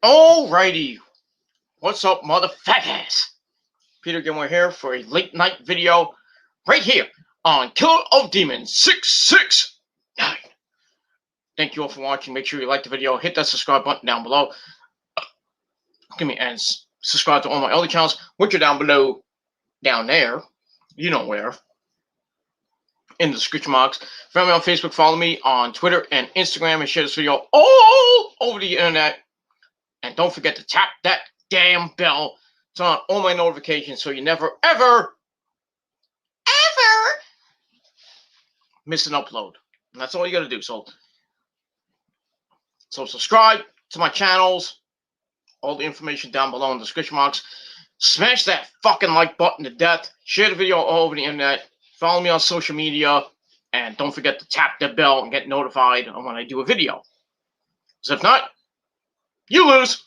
Alrighty, what's up, motherfuckers? Peter Gilmore here for a late night video right here on Killer of Demons 669. Thank you all for watching. Make sure you like the video, hit that subscribe button down below. And subscribe to all my other channels, which are down below, down there. You know where. In the description box. Follow me on Facebook, follow me on Twitter and Instagram, and share this video all over the internet. And don't forget to tap that damn bell, turn on all my notifications so you never, ever miss an upload. And that's all you gotta do. So subscribe to my channels. All the information down below in the description box. Smash that fucking like button to death. Share the video all over the internet. Follow me on social media. And don't forget to tap that bell and get notified when I do a video. Because if not, you lose.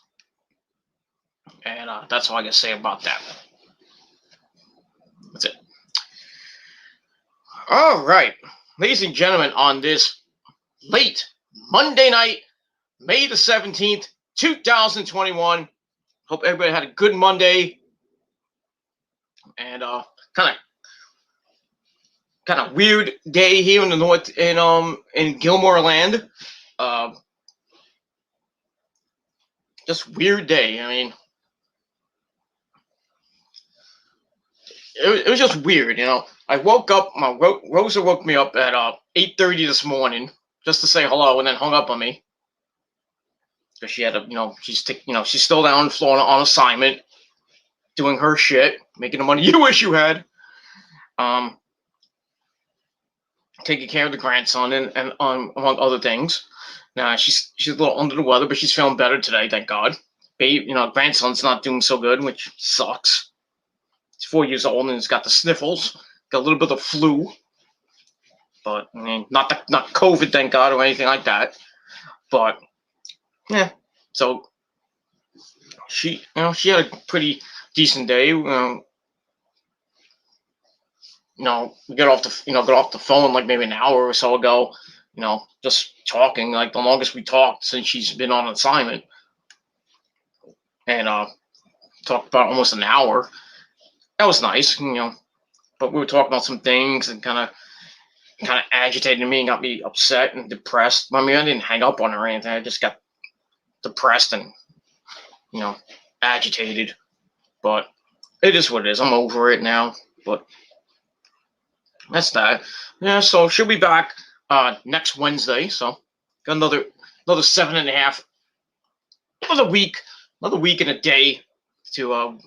And that's all I gotta say about that. That's it. All right, ladies and gentlemen, on this late Monday night, May the 17th, 2021. Hope everybody had a good Monday. And kind of weird day here in the north in Gilmore Land. Just weird day. I mean, it was just weird, you know. I woke up. Rosa woke me up at 8:30 this morning just to say hello, and then hung up on me because she had a, she's still down in Florida on assignment, doing her shit, making the money you wish you had, taking care of the grandson and among other things. Now she's a little under the weather, but she's feeling better today, thank God. Babe, grandson's not doing so good, which sucks. He's 4 years old and he's got the sniffles, got a little bit of flu, but I mean, not COVID, thank God, or anything like that. But yeah, so she had a pretty decent day. We got off the phone like maybe an hour or so ago. Just talking, like the longest we talked since she's been on assignment, and talked about almost an hour. That was nice, but we were talking about some things and kind of agitated me and got me upset and depressed. I mean, I didn't hang up on her or anything. I just got depressed and, agitated. But it is what it is. I'm over it now. But that's that. Yeah, so she'll be back next Wednesday. So got another 7.5, another week and a day to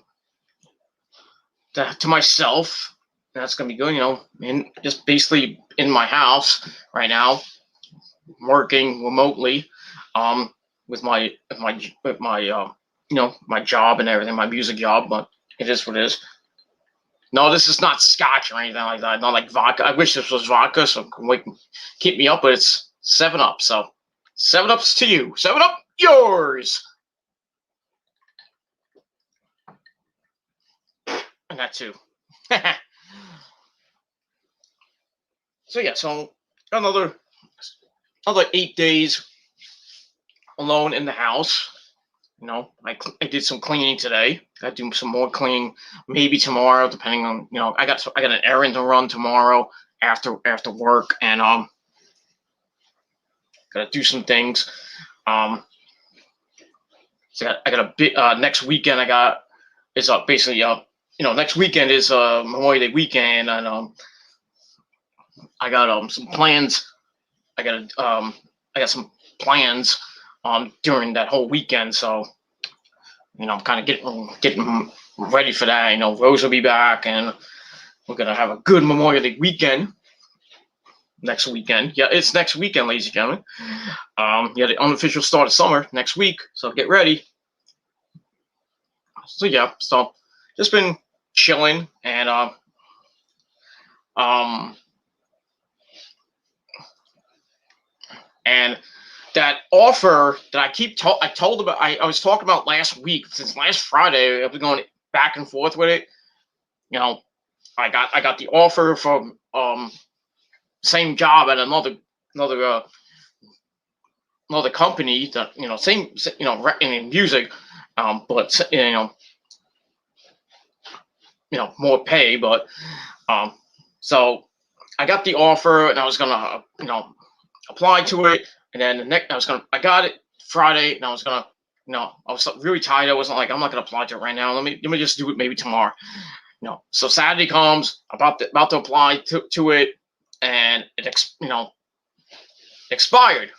myself. That's gonna be good, just basically in my house right now, working remotely, with my my job and everything, my music job. But it is what it is. No, this is not scotch or anything like that. Not like vodka. I wish this was vodka, so it can keep me up. But it's 7-Up. So 7-Ups to you. 7-Up yours. And that too. So yeah, so another 8 days alone in the house. I did some cleaning today. Got to do some more cleaning, maybe tomorrow, depending on I got an errand to run tomorrow after work, and gotta do some things. So I got a bit next weekend. Basically next weekend is Memorial Day weekend, and I got some plans. I got some plans during that whole weekend, so I'm kind of getting ready for that. Rose will be back, and we're gonna have a good Memorial Day weekend next weekend. Yeah, it's next weekend, ladies and gentlemen. Yeah, the unofficial start of summer next week, so get ready. So yeah, so just been chilling, and and that offer that I was talking about last week, since last Friday, I've been going back and forth with it. I got the offer from same job at another another company that, same, in music, but more pay, but so I got the offer and I was gonna apply to it, and then the next I got it Friday, and I was gonna I was really tired. I wasn't like, I'm not gonna apply to it right now. Let me just do it maybe tomorrow. So Saturday comes, about to apply to it, and it expired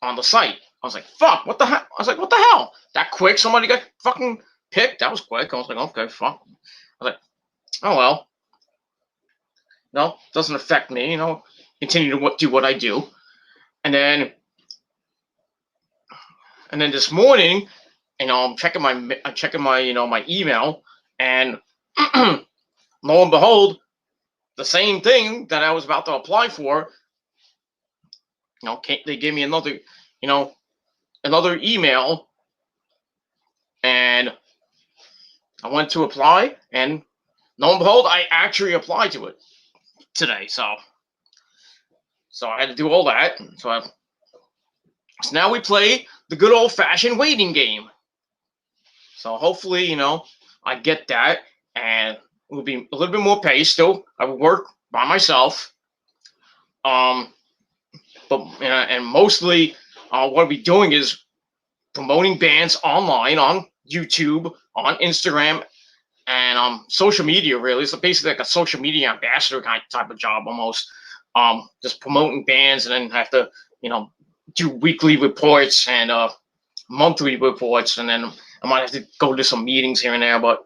on the site. I was like, fuck, what the hell? I was like, what the hell? That quick? Somebody got fucking picked? That was quick. I was like, okay, fuck. I was like, oh well. No, doesn't affect me. Continue to do what I do. And then this morning, I'm checking my my email, and lo and behold, the same thing that I was about to apply for, they gave me another email, and I went to apply, and lo and behold, I actually applied to it today. So I had to do all that. So now we play the good old-fashioned waiting game. So hopefully, I get that, and it will be a little bit more pay. Still, I will work by myself. But and mostly, what I'll be doing is promoting bands online on YouTube, on Instagram, and social media. Really, so basically like a social media ambassador type of job almost. Just promoting bands, and then have to do weekly reports and monthly reports, and then I might have to go to some meetings here and there. But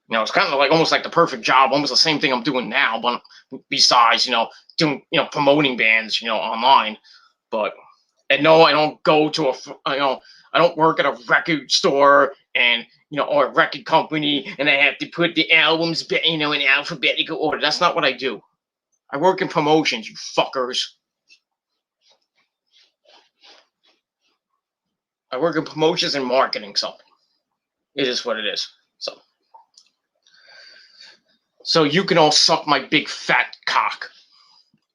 it's kind of like almost like the perfect job, almost the same thing I'm doing now, but besides doing promoting bands online. But and no, I don't go to I don't work at a record store and or a record company, and I have to put the albums in alphabetical order. That's not what I do. I work in promotions, you fuckers. I work in promotions and marketing, so it is what it is. So you can all suck my big fat cock.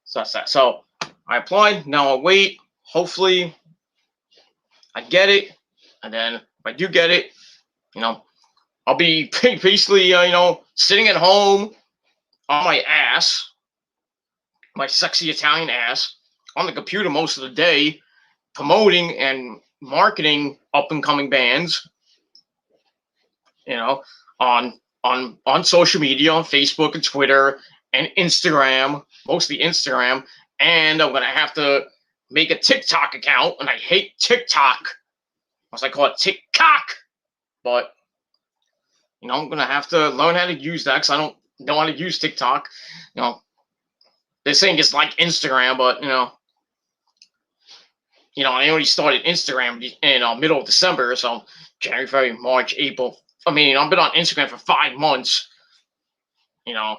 So that's that. So I applied. Now I'll wait. Hopefully I get it. And then if I do get it, I'll be basically, sitting at home on my ass, my sexy Italian ass, on the computer most of the day, promoting and marketing up-and-coming bands, on social media, on Facebook and Twitter and Instagram, mostly Instagram. And I'm going to have to make a TikTok account, and I hate TikTok. As I call it, TikTok. But, I'm going to have to learn how to use that, because I don't know how to use TikTok. They're saying it's like Instagram, but, I only started Instagram in middle of December, so January, February, March, April. I've been on Instagram for 5 months, and I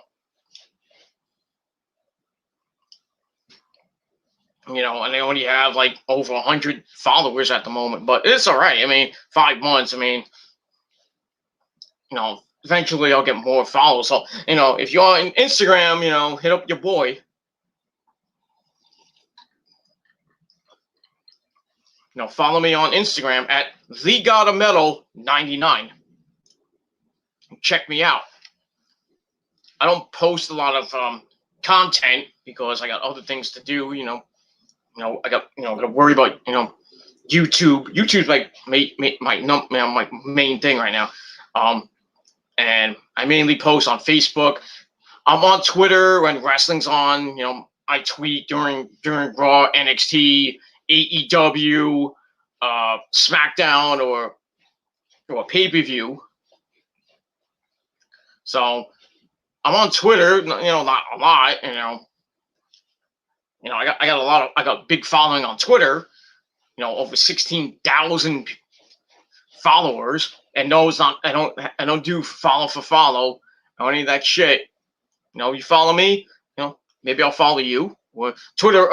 only have like over 100 followers at the moment, but it's all right. 5 months. Eventually I'll get more followers. So, if you're on Instagram, hit up your boy. Follow me on Instagram at TheGodOfMetal99. Check me out. I don't post a lot of content because I got other things to do. I got to worry about YouTube. YouTube's like my main thing right now. And I mainly post on Facebook. I'm on Twitter when wrestling's on. I tweet during Raw, NXT, AEW, SmackDown, or pay-per-view. So I'm on Twitter, not a lot, I got a big following on Twitter, over 16,000 followers, and no, it's not, I don't do follow for follow or any of that shit. You follow me, maybe I'll follow you. Or Twitter,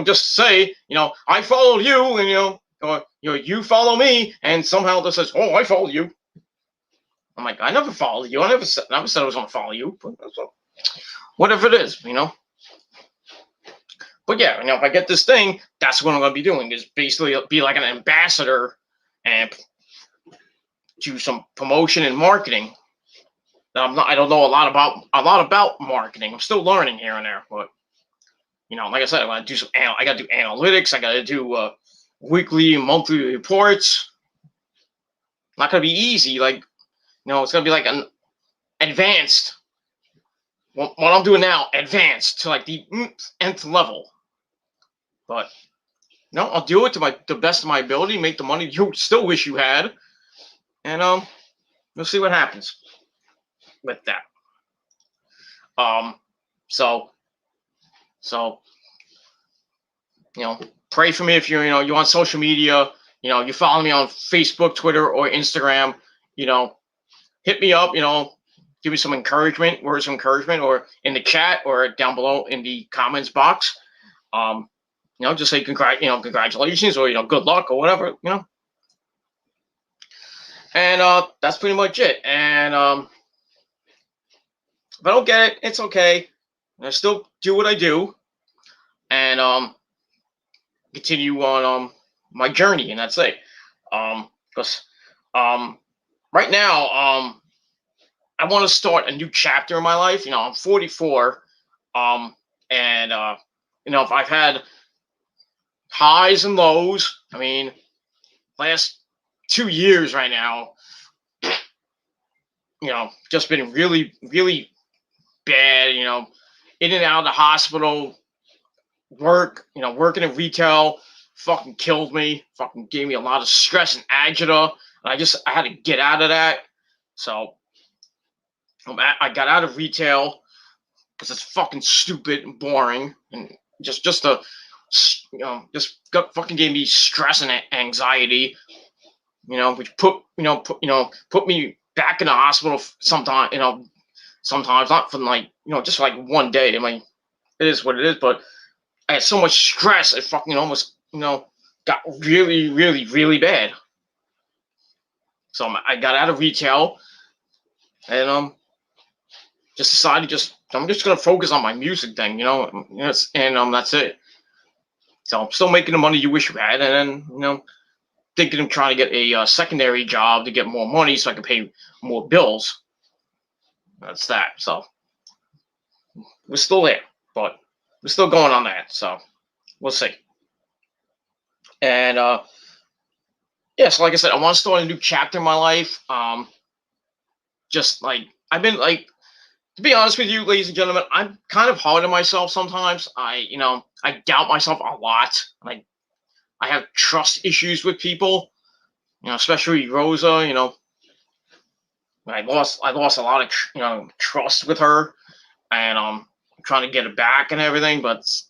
just say, I follow you, and or you follow me, and somehow this says, oh, I follow you. I'm like, I never followed you. I never said I was gonna follow you. But whatever it is, But yeah, if I get this thing, that's what I'm gonna be doing. Is basically be like an ambassador and do some promotion and marketing. I don't know a lot about marketing. I'm still learning here and there, but like I said, I gotta do analytics. I gotta do weekly, monthly reports. Not gonna be easy. It's gonna be like an advanced. What I'm doing now, advanced to like the nth level. But no, I'll do it to the best of my ability. Make the money you still wish you had, and we'll see what happens with that. So pray for me if you're on social media. You follow me on Facebook, Twitter, or Instagram. Hit me up. Give me some encouragement, words of encouragement, or in the chat, or down below in the comments box. Just say congratulations, or good luck, or whatever. And that's pretty much it. And if I don't get it, it's okay. I still do what I do, and continue on my journey, and that's it. Because right now, I want to start a new chapter in my life. I'm 44, and if I've had highs and lows. I mean, last 2 years right now, just been really, really bad. In and out of the hospital, working in retail, fucking killed me. Fucking gave me a lot of stress and agita, and I had to get out of that. So I got out of retail because it's fucking stupid and boring, and just fucking gave me stress and anxiety. Which put me back in the hospital sometimes. Sometimes not for just for like one day. I mean, it is what it is. But I had so much stress, it fucking almost got really, really, really bad. So I got out of retail, and just decided I'm just gonna focus on my music thing, and that's it. So I'm still making the money you wish you had, and then thinking of trying to get a secondary job to get more money so I can pay more bills. That's that. So we're still there, but we're still going on that. So we'll see. And so like I said, I want to start a new chapter in my life. Just like I've been to be honest with you, ladies and gentlemen, I'm kind of hard on myself sometimes. I doubt myself a lot. I have trust issues with people, especially Rosa. I lost a lot of trust with her, and I'm trying to get it back and everything. But it's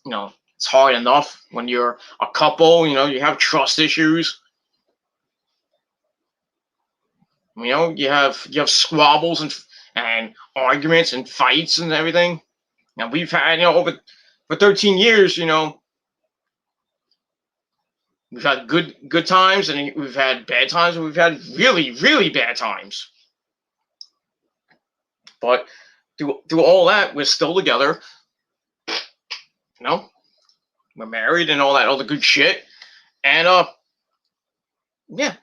hard enough when you're a couple. You have trust issues. You have squabbles and arguments and fights and everything. Now we've had over for 13 years. We've had good times, and we've had bad times, and we've had really, really bad times. But through all that, we're still together. We're married and all that other good shit. And yeah.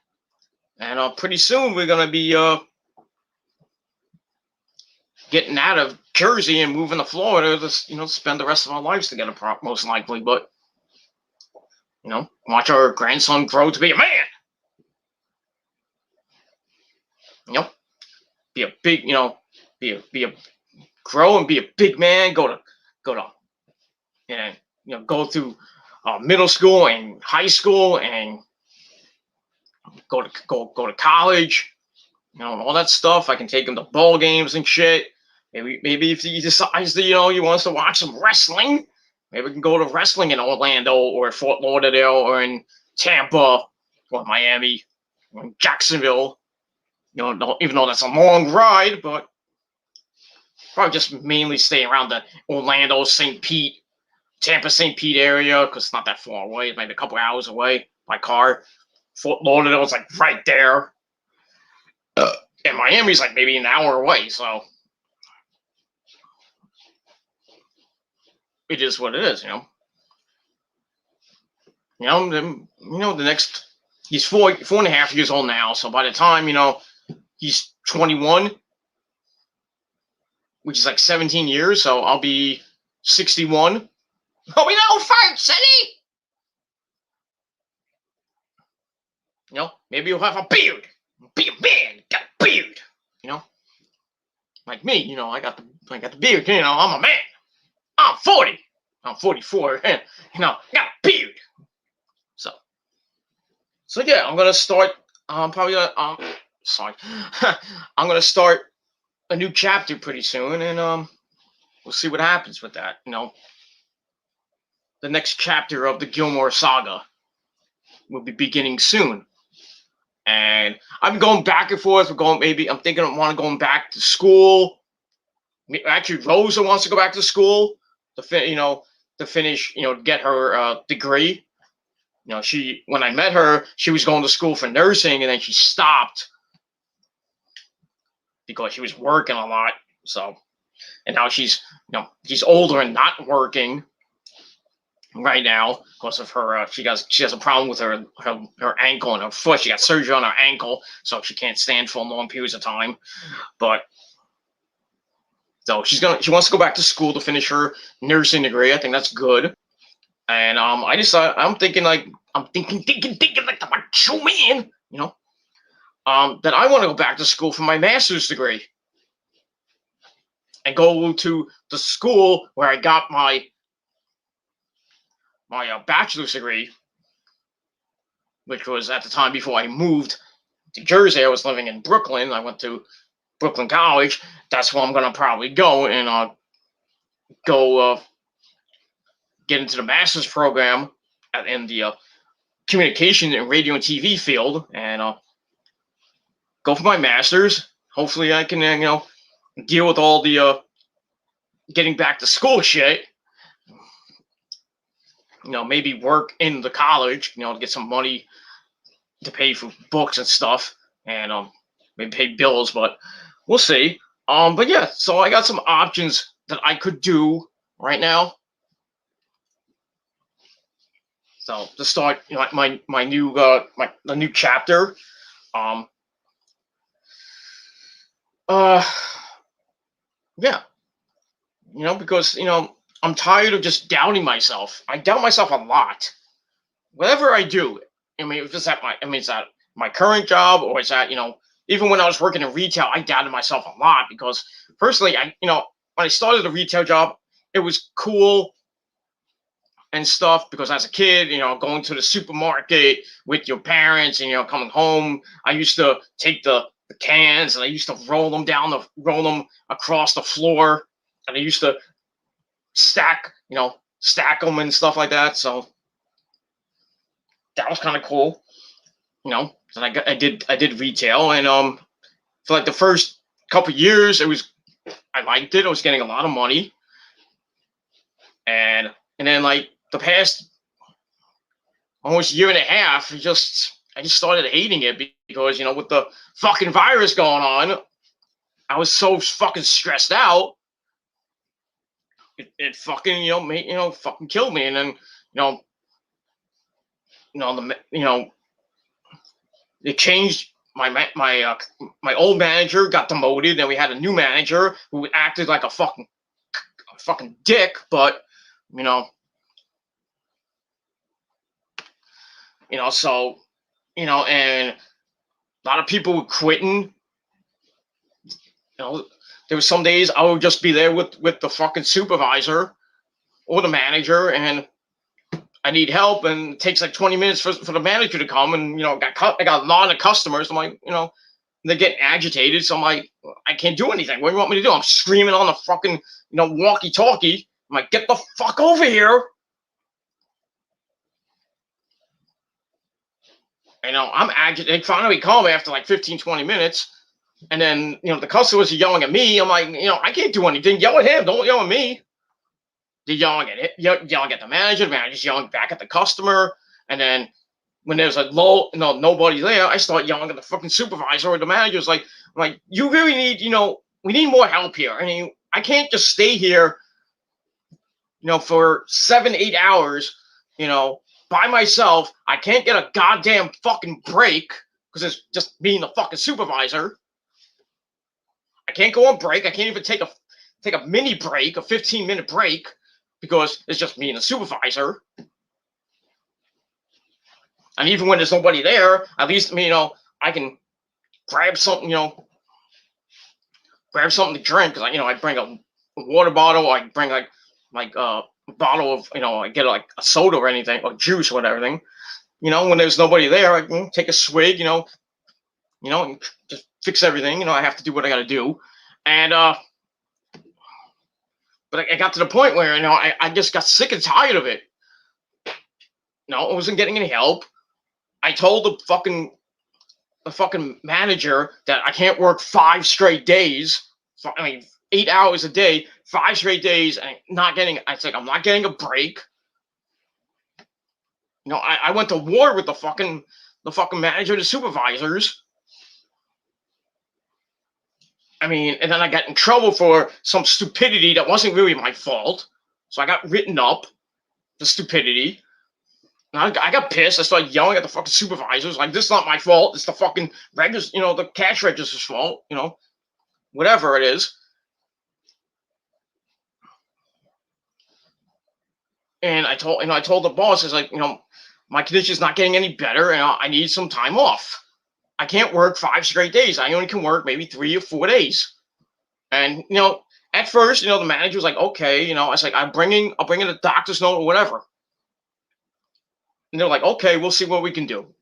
And pretty soon we're gonna be getting out of Jersey and moving to Florida to spend the rest of our lives together, most likely. But watch our grandson grow to be a man. Be a big, be a grow and be a big man. Go through middle school and high school, and go to college. All that stuff. I can take him to ball games and shit. Maybe if he decides that he wants to watch some wrestling, maybe we can go to wrestling in Orlando or Fort Lauderdale or in Tampa or Miami or in Jacksonville. Even though that's a long ride, but probably just mainly stay around the Orlando, St. Pete, Tampa, St. Pete area, because it's not that far away. Maybe a couple hours away by car. Fort Lauderdale's like right there. And Miami's like maybe an hour away, so it is what it is, The next, he's 4.5 years old now. So by the time, he's 21, which is like 17 years. So I'll be 61. Oh, we know, fart, silly. Maybe you'll have a beard. Be a man, got a beard. Like me, I got the beard. I'm a man. I'm 40. I'm 44. Got a beard. So yeah, I'm gonna start. Probably sorry. I'm gonna start a new chapter pretty soon, and we'll see what happens with that. The next chapter of the Gilmore saga will be beginning soon. And I'm going back and forth. I'm thinking I want to go back to school. Actually, Rosa wants to go back to school to finish, get her degree. When I met her, she was going to school for nursing, and then she stopped because she was working a lot. So, and now she's older and not working right now because of her. She has a problem with her ankle and her foot. She got surgery on her ankle, so she can't stand for long periods of time. But so she wants to go back to school to finish her nursing degree. I think that's good. And I'm thinking like the macho man, that I want to go back to school for my master's degree and go to the school where I got my bachelor's degree, which was at the time before I moved to Jersey. I was living in Brooklyn. I went to Brooklyn College. That's where I'm gonna probably go and go get into the master's program in the communication and radio and TV field, and go for my master's. Hopefully, I can deal with all the getting back to school shit. Maybe work in the college. To get some money to pay for books and stuff, and maybe pay bills. But we'll see. But yeah, so I got some options that I could do right now. So to start, my new the new chapter. Yeah, because I'm tired of just doubting myself. I doubt myself a lot. Whatever I do, if it's it's at my current job, or it's at even when I was working in retail, I doubted myself a lot because personally, when I started the retail job, it was cool and stuff because as a kid, going to the supermarket with your parents and coming home, I used to take the cans and I used to roll them across the floor, and I used to stack them and stuff like that. So that was kind of cool, So I did retail, and for like the first couple of years, I liked it. I was getting a lot of money, and then like the past almost year and a half, I just started hating it because with the fucking virus going on, I was so fucking stressed out. It fucking made fucking killed me, and then they changed my old manager got demoted, and we had a new manager who acted like a fucking dick, but so and a lot of people were quitting. There were some days I would just be there with the fucking supervisor or the manager, and I need help, and it takes like 20 minutes for the manager to come, and I got a lot of customers. I'm like, they're getting agitated, so I'm like, I can't do anything. What do you want me to do? I'm screaming on the fucking walkie-talkie. I'm like, get the fuck over here. I'm agitated. They finally come after like 15, 20 minutes. And then, the customers are yelling at me. I'm like, I can't do anything. Yell at him. Don't yell at me. They're yelling at it, yelling at the manager's yelling back at the customer. And then when there's nobody there, I start yelling at the fucking supervisor or the manager's like, I'm like, you really need, we need more help here. I can't just stay here, for 7-8 hours, by myself. I can't get a goddamn fucking break because it's just being the fucking supervisor. I can't go on break. I can't even take a mini break, a 15-minute break, because it's just me and the supervisor. And even when there's nobody there, at least I can grab something, grab something to drink, because I bring a water bottle. I bring like a bottle of I get like a soda or anything, or juice or whatever. When there's nobody there, I can take a swig. And just fix everything. I have to do what I got to do, and but I got to the point where I just got sick and tired of it. I wasn't getting any help. I told the fucking manager that I can't work 5 straight days. 8 hours a day, 5 straight days, and not getting. I said I'm not getting a break. I went to war with the fucking manager, the supervisors. And then I got in trouble for some stupidity that wasn't really my fault. So I got written up for stupidity. And I got pissed. I started yelling at the fucking supervisors, like, this is not my fault. It's the fucking register, the cash register's fault, whatever it is. And I told the boss, it's like, my condition's not getting any better, and I need some time off. I can't work 5 straight days. I only can work maybe 3 or 4 days. And at first, the manager was like, okay, I was like, I'll bring in a doctor's note or whatever. And they're like, okay, we'll see what we can do.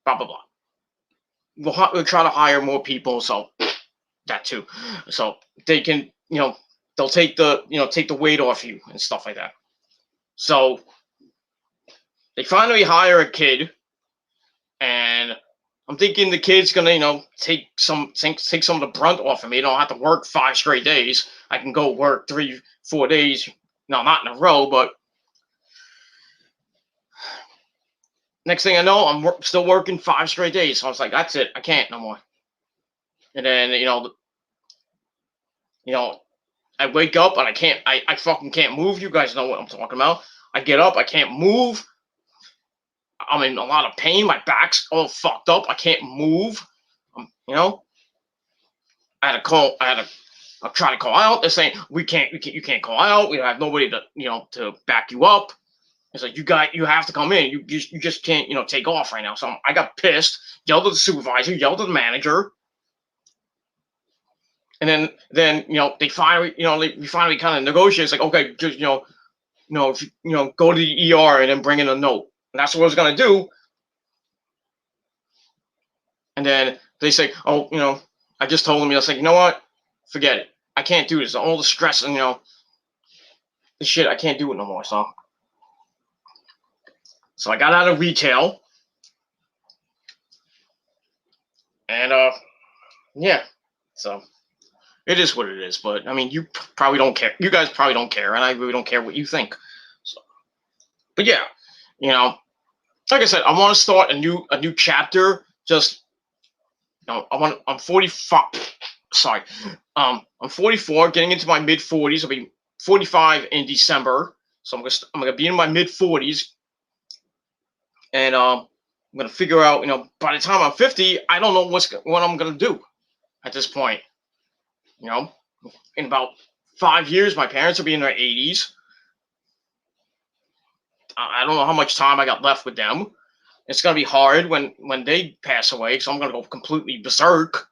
Blah blah blah. We'll try to hire more people, so that too, so they can, they'll take the weight off you and stuff like that. So they finally hire a kid, and I'm thinking the kid's gonna, take some of the brunt off of me. I don't have to work 5 straight days. I can go work 3, 4 days. No, not in a row, but next thing I know, I'm still working 5 straight days. So I was like, that's it. I can't no more. And then I wake up and I fucking can't move. You guys know what I'm talking about. I get up, I can't move. I'm in a lot of pain. My back's all fucked up. I can't move. I'm trying to call out. They're saying you can't call out. We have nobody to back you up. It's like, you have to come in. You just can't take off right now. So I got pissed, yelled at the supervisor, yelled at the manager. And then they finally we finally kind of negotiate. It's like, okay, just go to the ER and then bring in a note. And that's what I was gonna do. And then they say, oh, I just told them, I was like, you know what? Forget it. I can't do this. All the stress and the shit, I can't do it no more. So I got out of retail. And yeah. So it is what it is. But you probably don't care. You guys probably don't care, and I really don't care what you think. So, but yeah, like I said, I want to start a new chapter. Just I'm 45. Sorry, I'm 44, getting into my mid 40s. I'll be 45 in December, so I'm gonna be in my mid 40s, and I'm gonna figure out. By the time I'm 50, I don't know what I'm gonna do at this point. In about 5 years, my parents will be in their 80s. I don't know how much time I got left with them. It's gonna be hard when they pass away, so I'm gonna go completely berserk.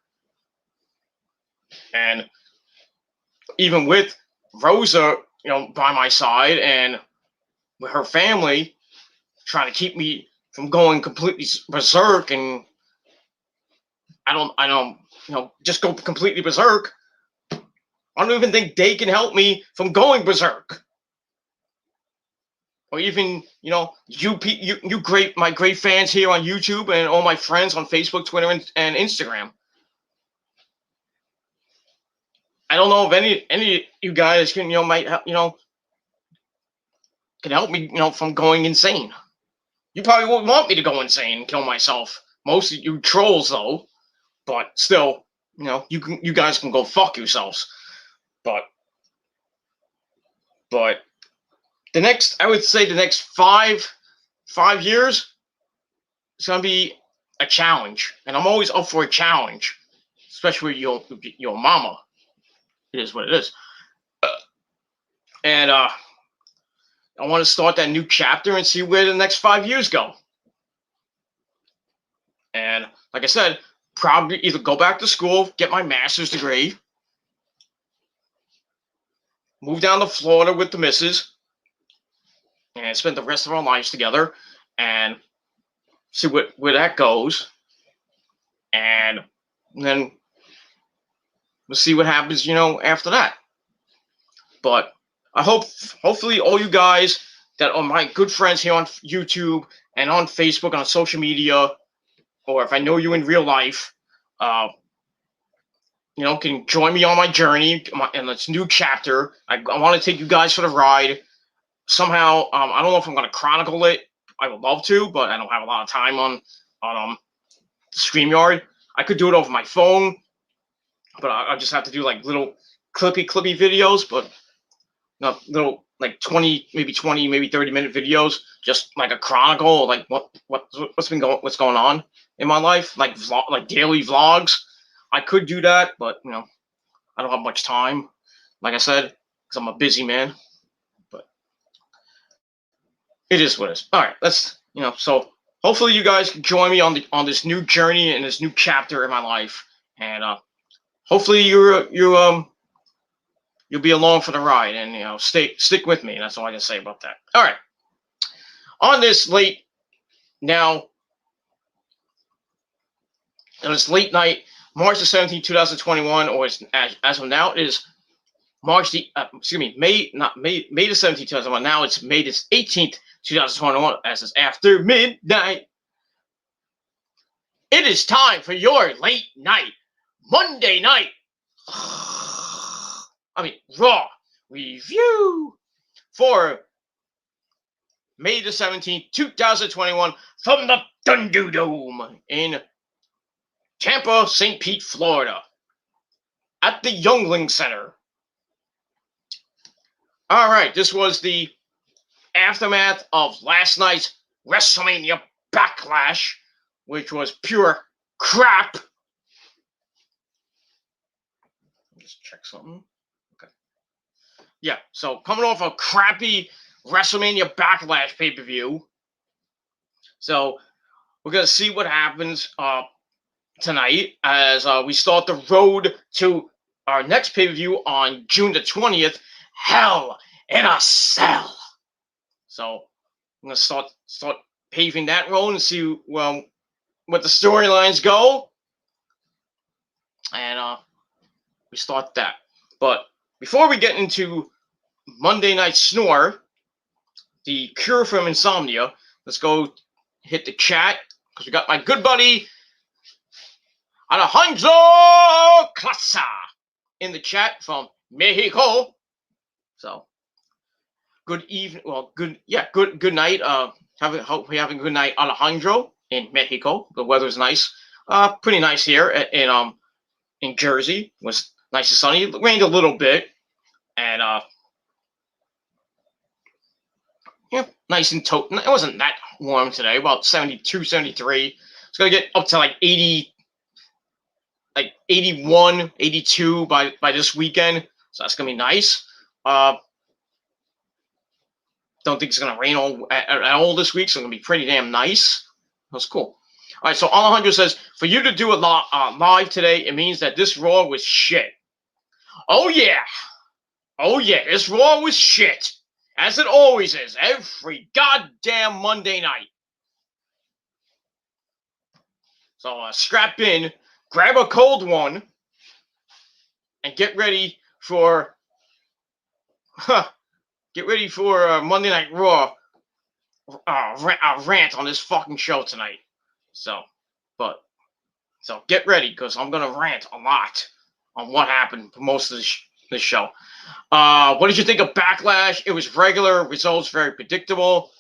And even with Rosa, by my side, and with her family trying to keep me from going completely berserk, and I don't just go completely berserk. I don't even think they can help me from going berserk. Or even, my great fans here on YouTube, and all my friends on Facebook, Twitter, and Instagram. I don't know if any of you guys can, might can help me, from going insane. You probably won't want me to go insane and kill myself. Most of you trolls, though. But still, you guys can go fuck yourselves. But I would say the next 5 5 years, it's gonna be a challenge, and I'm always up for a challenge, especially with your mama. It is what it is, and I want to start that new chapter and see where the next 5 years go. And like I said, probably either go back to school, get my master's degree, move down to Florida with the missus, and spend the rest of our lives together, and see where that goes. And then we'll see what happens, after that. But I hopefully all you guys that are my good friends here on YouTube and on Facebook and on social media, or if I know you in real life, can join me on my journey in this new chapter. I want to take you guys for the ride. Somehow, I don't know if I'm going to chronicle it. I would love to, but I don't have a lot of time on StreamYard. I could do it over my phone, but I just have to do like little clippy videos, but not little like 20, maybe 30-minute videos, just like a chronicle, like what's going on in my life, like daily vlogs. I could do that, but I don't have much time, like I said, because I'm a busy man. But it is what it is. All right, let's so hopefully you guys can join me on this new journey and this new chapter in my life, and hopefully you'll be along for the ride, and stick with me. That's all I can say about that. All right, on this late night, March the 17th, 2021, or as of now, it is May the 17th, 2021. Now it's May the 18th, 2021, as it's after midnight. It is time for your late night, Monday night, Raw review for May the 17th, 2021, from the Thunderdome in Tampa, St. Pete, Florida, at the Youngling Center. All right, this was the aftermath of last night's WrestleMania Backlash, which was pure crap. Just check something. Okay. Yeah, so coming off a crappy WrestleMania Backlash pay-per-view. So we're going to see what happens tonight as we start the road to our next pay-per-view on June the 20th, Hell in a Cell. So I'm going to start paving that road and see what the storylines go. And we start that. But before we get into Monday Night Snore, the cure from insomnia, let's go hit the chat, because we got my good buddy Alejandro Clasa in the chat from Mexico. So good evening. Well, good night. Hope you're having a good night, Alejandro, in Mexico. The weather's nice. Pretty nice here in Jersey. It was nice and sunny. It rained a little bit, and nice and it wasn't that warm today. About 72, 73. It's gonna get up to like 80, like 81, 82 by this weekend. So that's gonna be nice. Don't think it's gonna rain at all this week, so it's gonna be pretty damn nice. That's cool. All right, so Alejandro says, for you to do it live today, it means that this Raw was shit. Oh yeah, this Raw was shit, as it always is, every goddamn Monday night. So strap in, grab a cold one, and get ready for Monday Night Raw rant on this fucking show tonight. So get ready, because I'm gonna rant a lot on what happened for most of this show. What did you think of Backlash? It was regular results, very predictable.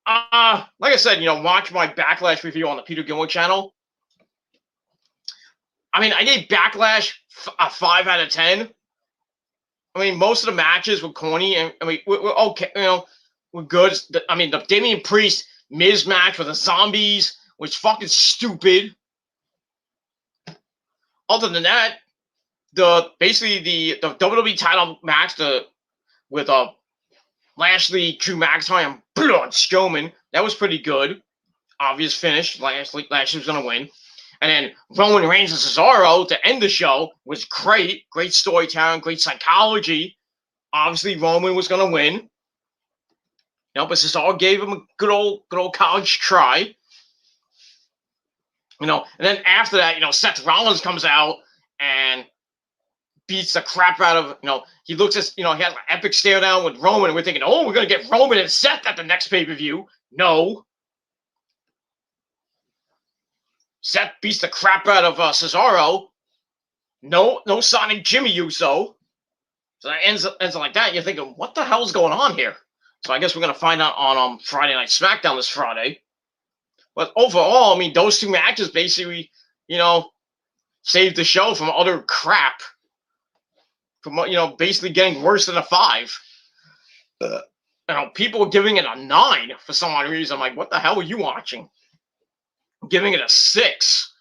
Like I said, watch my Backlash review on the Peter Gilmore channel. I gave Backlash a 5 out of 10. Most of the matches were corny, and we're okay. were good. I mean, the Damian Priest Miz match with the Zombies was fucking stupid. Other than that, basically the WWE title match with Lashley, Drew McIntyre, and Braun Strowman, that was pretty good. Obvious finish. Lashley was gonna win. And then Roman Reigns and Cesaro to end the show was great. Great storytelling, great psychology. Obviously, Roman was gonna win. You know, but Cesaro gave him a good old college try. You know, and then after that, you know, Seth Rollins comes out and beats the crap out of, you know, he looks at, you know, he has an epic stare down with Roman, and we're thinking, oh, we're going to get Roman and Seth at the next pay-per-view. No. Seth beats the crap out of Cesaro. No Sonic Jimmy Uso. So that ends like that. You're thinking, what the hell's going on here? So I guess we're going to find out on Friday Night SmackDown this Friday. But overall, I mean, those two matches basically, you know, saved the show from other crap. From, you know, basically getting worse than a 5. You know, people were giving it a 9 for some odd reason. I'm like, what the hell were you watching? Giving it a 6.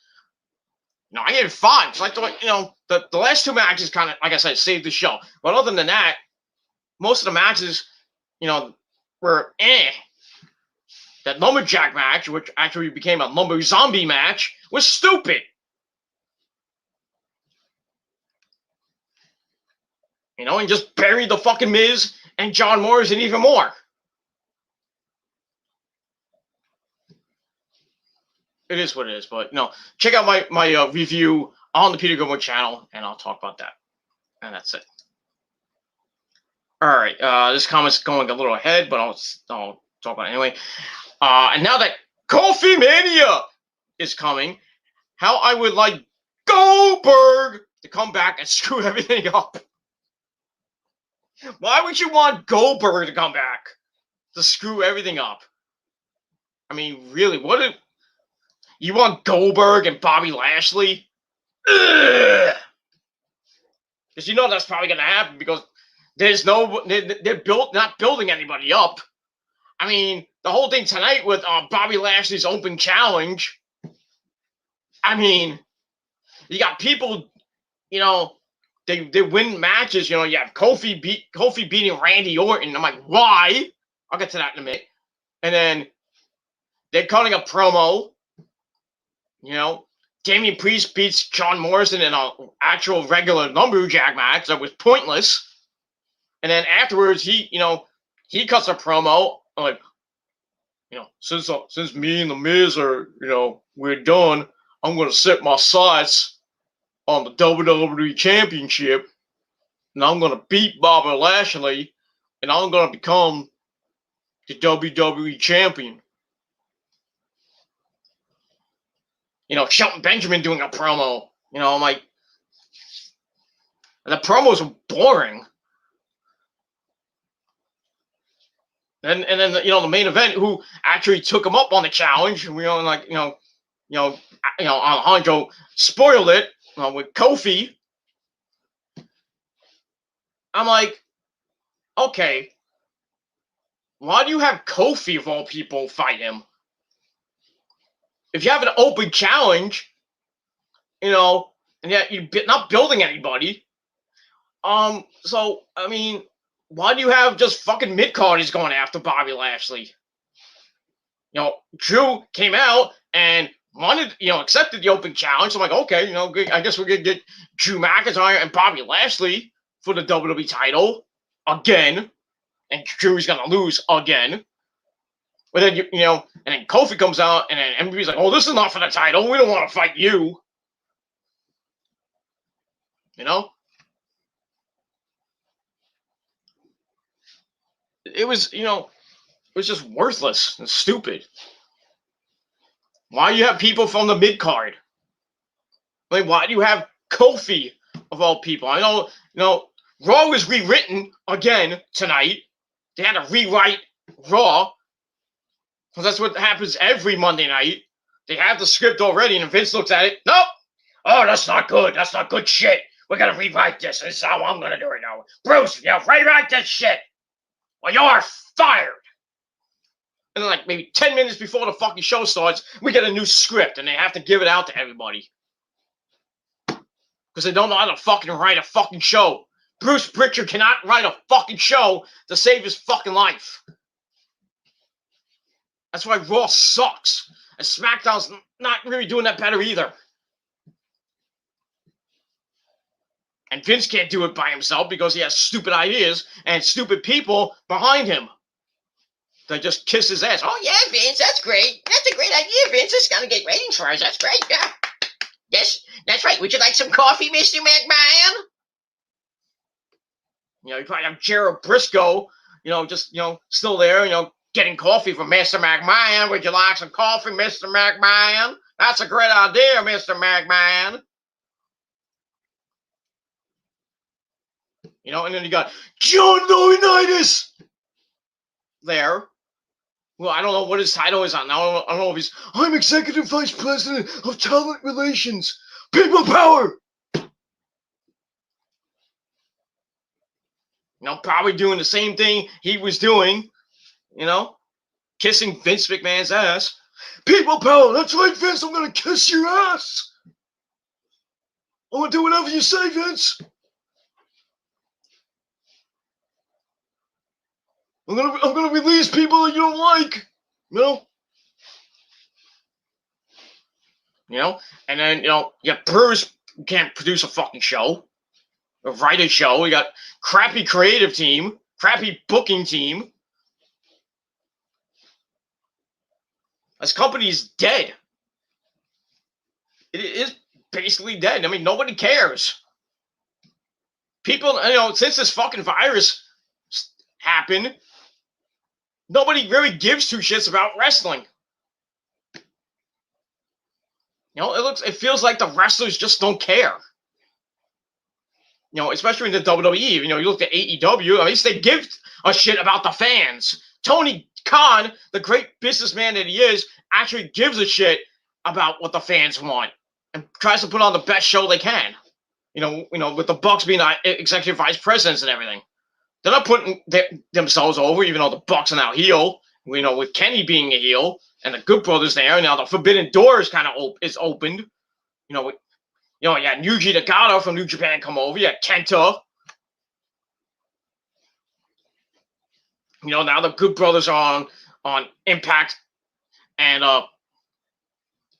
No, I gave it 5. So I thought, you know, the last two matches kind of, like I said, saved the show. But other than that, most of the matches, you know, were eh. That lumberjack match, which actually became a lumber zombie match, was stupid. You know, and just buried the fucking Miz and John Morrison even more. It is what it is, but no. Check out my review on the Peter Goodwin channel, and I'll talk about that. And that's it. All right, this comment's going a little ahead, but I'll talk about it anyway. And now that Kofi Mania is coming, how I would like Goldberg to come back and screw everything up. Why would you want Goldberg to come back to screw everything up? I mean, really, what if you want Goldberg and Bobby Lashley? Because you know that's probably going to happen because they're not building anybody up. I mean, the whole thing tonight with Bobby Lashley's open challenge. I mean, you got people, you know, they win matches. You know, you have Kofi beating Randy Orton. I'm like, why? I'll get to that in a minute. And then they're cutting a promo. You know, Damian Priest beats John Morrison in an actual regular lumberjack match that was pointless. And then afterwards, he cuts a promo like, you know, since me and the Miz are, you know, we're done, I'm going to set my sights on the WWE Championship, and I'm going to beat Bobby Lashley, and I'm going to become the WWE Champion. You know, Shelton Benjamin doing a promo. You know, I'm like, the promos are boring. And then you know the main event, who actually took him up on the challenge. We know, like Alejandro spoiled it with Kofi. I'm like, okay, why do you have Kofi of all people fight him? If you have an open challenge, you know, and yet you're not building anybody. So I mean, why do you have just fucking mid-carders going after Bobby Lashley? You know, Drew came out and accepted the open challenge. So I'm like, okay, you know, I guess we're going to get Drew McIntyre and Bobby Lashley for the WWE title again. And Drew's going to lose again. But then, you know, and then Kofi comes out and then everybody's like, oh, this is not for the title. We don't want to fight you. You know? It was, you know, it was just worthless and stupid. Why do you have people from the mid-card? I mean, why do you have Kofi of all people? I know, you know, Raw was rewritten again tonight. They had to rewrite Raw. Because that's what happens every Monday night. They have the script already, and Vince looks at it. Nope. Oh, that's not good. That's not good shit. We're going to rewrite this. This is how I'm going to do it now. Bruce, you know, rewrite this shit. Well, you're fired. And then, like, maybe 10 minutes before the fucking show starts, we get a new script, and they have to give it out to everybody. Because they don't know how to fucking write a fucking show. Bruce Pritchard cannot write a fucking show to save his fucking life. That's why Raw sucks. And SmackDown's not really doing that better either. And Vince can't do it by himself because he has stupid ideas and stupid people behind him. They just kiss his ass. Oh, yeah, Vince, that's great. That's a great idea, Vince. It's going to get ratings for us. That's great. Yeah. Yes, that's right. Would you like some coffee, Mr. McMahon? You know, you probably have Gerald Briscoe, just, still there, getting coffee from Mr. McMahon. Would you like some coffee, Mr. McMahon? That's a great idea, Mr. McMahon. And then you got John Laurinaitis there. Well, I don't know what his title is on now. I don't know if I'm Executive Vice President of Talent Relations. People power! Probably doing the same thing he was doing, kissing Vince McMahon's ass. People power! That's right, Vince, I'm gonna kiss your ass! I'm gonna do whatever you say, Vince! I'm gonna release people that you don't like, and then Bruce can't produce a fucking show, or write a show. We got crappy creative team, crappy booking team. This company's dead. It is basically dead. I mean, nobody cares. People, since this fucking virus happened, nobody really gives two shits about wrestling. It feels like the wrestlers just don't care. Especially in the WWE. You look at AEW, at least they give a shit about the fans. Tony Khan, the great businessman that he is, actually gives a shit about what the fans want and tries to put on the best show they can. With the Bucks being executive vice presidents and everything. They're not putting themselves over, even though the Bucks are now heel. With Kenny being a heel and the Good Brothers there, now the Forbidden Door is kind of is opened. You got Yuji Nagata from New Japan come over. You got Kenta. Now the Good Brothers are on Impact and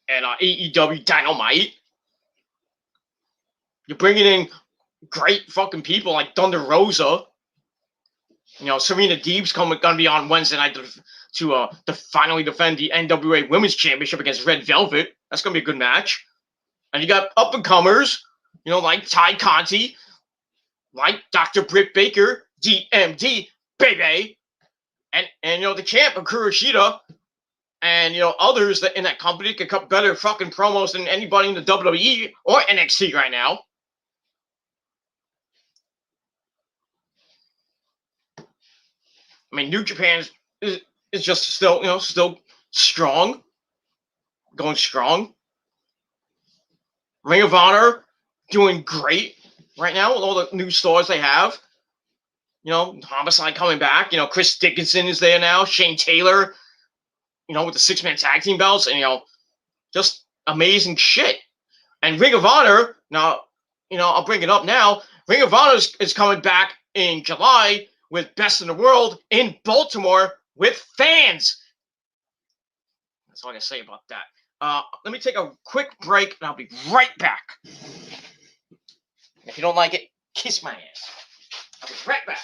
AEW Dynamite. You're bringing in great fucking people like Thunder Rosa. Serena Deeb's going to be on Wednesday night to finally defend the NWA Women's Championship against Red Velvet. That's going to be a good match. And you got up-and-comers, like Ty Conti, like Dr. Britt Baker, DMD, baby, and the champ, Akira Shida, and, others that in that company could cut better fucking promos than anybody in the WWE or NXT right now. I mean, New Japan is just still, still strong, going strong. Ring of Honor doing great right now with all the new stars they have. Homicide coming back. Chris Dickinson is there now. Shane Taylor, with the 6-man tag team belts, and just amazing shit. And Ring of Honor, now, I'll bring it up now. Ring of Honor is coming back in July with Best in the World in Baltimore with fans. That's all I can say about that. Let me take a quick break, and I'll be right back. If you don't like it, kiss my ass. I'll be right back.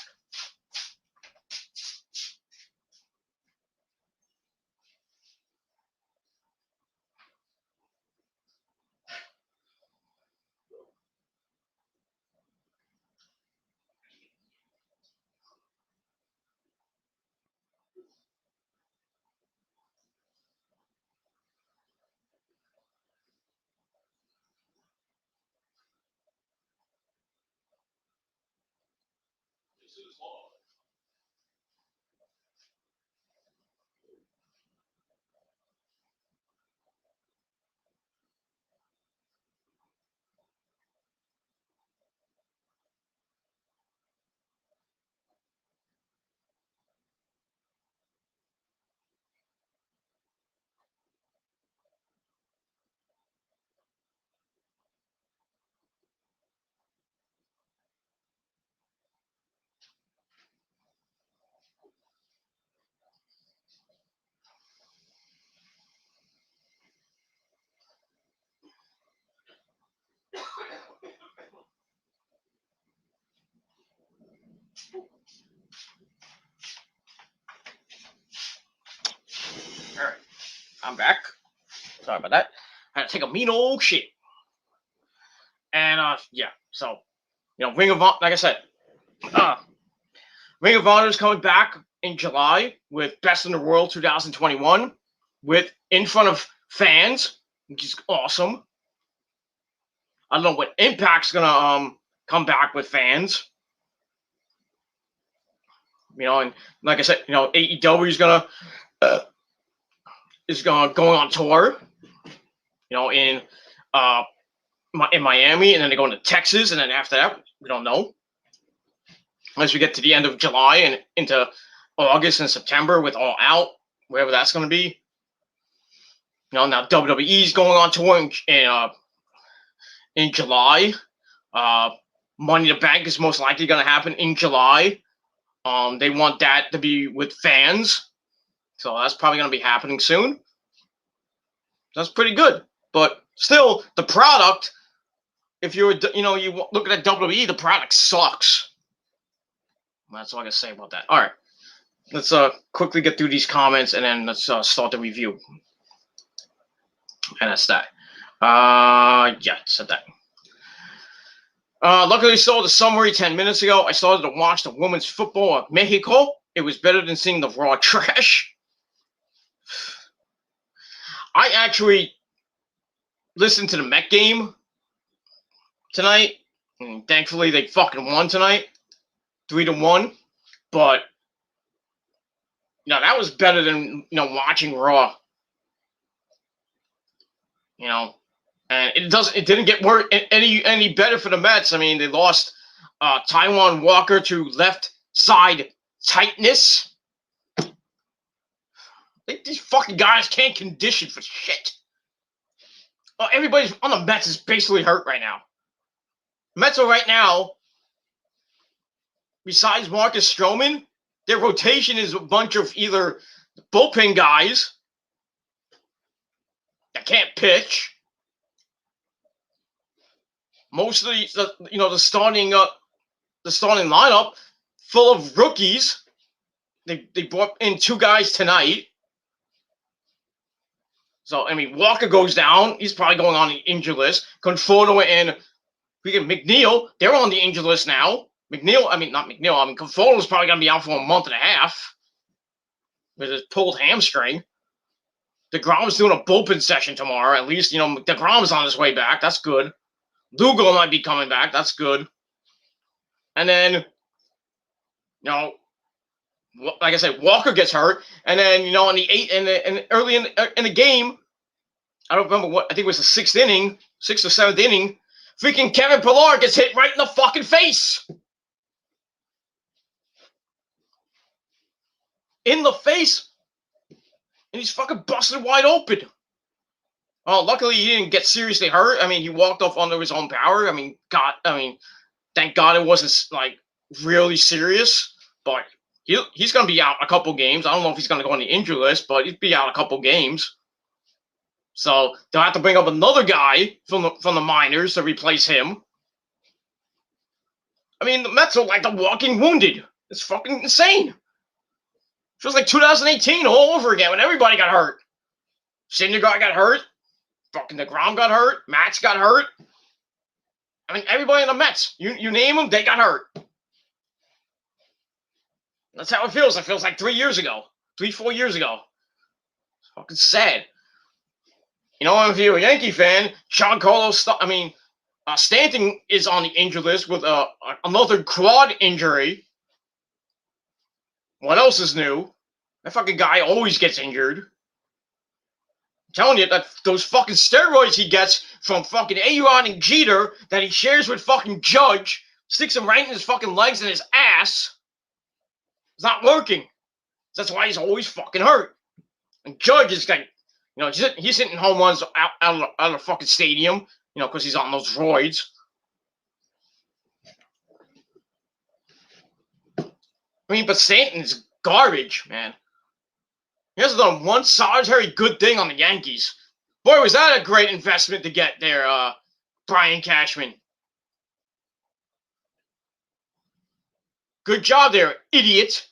I'm back. Sorry about that. I had to take a mean old shit. And yeah, so Ring of Honor, like I said, Ring of Honor is coming back in July with Best in the World 2021 with in front of fans, which is awesome. I don't know what Impact's gonna come back with fans. And like I said, AEW is going on tour. In Miami, and then they're going to Texas, and then after that, we don't know. Unless we get to the end of July and into August and September with All Out, wherever that's going to be. Now WWE is going on tour in July. Money in the Bank is most likely going to happen in July. They want that to be with fans, so that's probably going to be happening soon. That's pretty good, but still, the product. If you're, you look at WWE, the product sucks. That's all I can say about that. All right, let's quickly get through these comments and then let's start the review. And that's that. Yeah, said that. Luckily, I saw the summary 10 minutes ago. I started to watch the women's football of Mexico. It was better than seeing the raw trash. I actually listened to the Met game tonight. And thankfully, they fucking won tonight. 3-1. But, that was better than, watching Raw. And it didn't get worse any better for the Mets. I mean, they lost Taiwan Walker to left side tightness. These fucking guys can't condition for shit. Everybody on the Mets is basically hurt right now. Mets are right now, besides Marcus Stroman, their rotation is a bunch of either bullpen guys that can't pitch. Most of the starting lineup full of rookies. They brought in 2 guys tonight. So Walker goes down. He's probably going on the injured list. Conforto and McNeil, they're on the injured list now. Conforto's probably gonna be out for a month and a half with his pulled hamstring. DeGrom's doing a bullpen session tomorrow. At least DeGrom's on his way back. That's good. Lugo might be coming back. That's good. And then, like I said, Walker gets hurt. And then, in the 8th and early in the game, I don't remember I think it was the 6th inning, 6th or 7th inning, freaking Kevin Pillar gets hit right in the fucking face. In the face. And he's fucking busted wide open. Oh, luckily he didn't get seriously hurt. He walked off under his own power. Thank God it wasn't really serious. But he's going to be out a couple games. I don't know if he's going to go on the injury list, but he'd be out a couple games. So they'll have to bring up another guy from the minors to replace him. The Mets are like the walking wounded. It's fucking insane. It feels like 2018 all over again when everybody got hurt. Syndergaard got hurt. Fucking DeGrom got hurt. Matz got hurt. Everybody in the Mets, you name them, they got hurt. That's how it feels. It feels like 4 years ago. It's fucking sad. If you're a Yankee fan, Stanton is on the injured list with another quad injury. What else is new? That fucking guy always gets injured. Telling you that those fucking steroids he gets from fucking A-Rod and Jeter that he shares with fucking Judge, sticks them right in his fucking legs and his ass, it's not working. That's why he's always fucking hurt. And Judge is like, he's hitting home runs out of the fucking stadium, because he's on those roids. But Stanton's garbage, man. He hasn't done one solitary good thing on the Yankees. Boy, was that a great investment to get there, Brian Cashman. Good job there, idiot.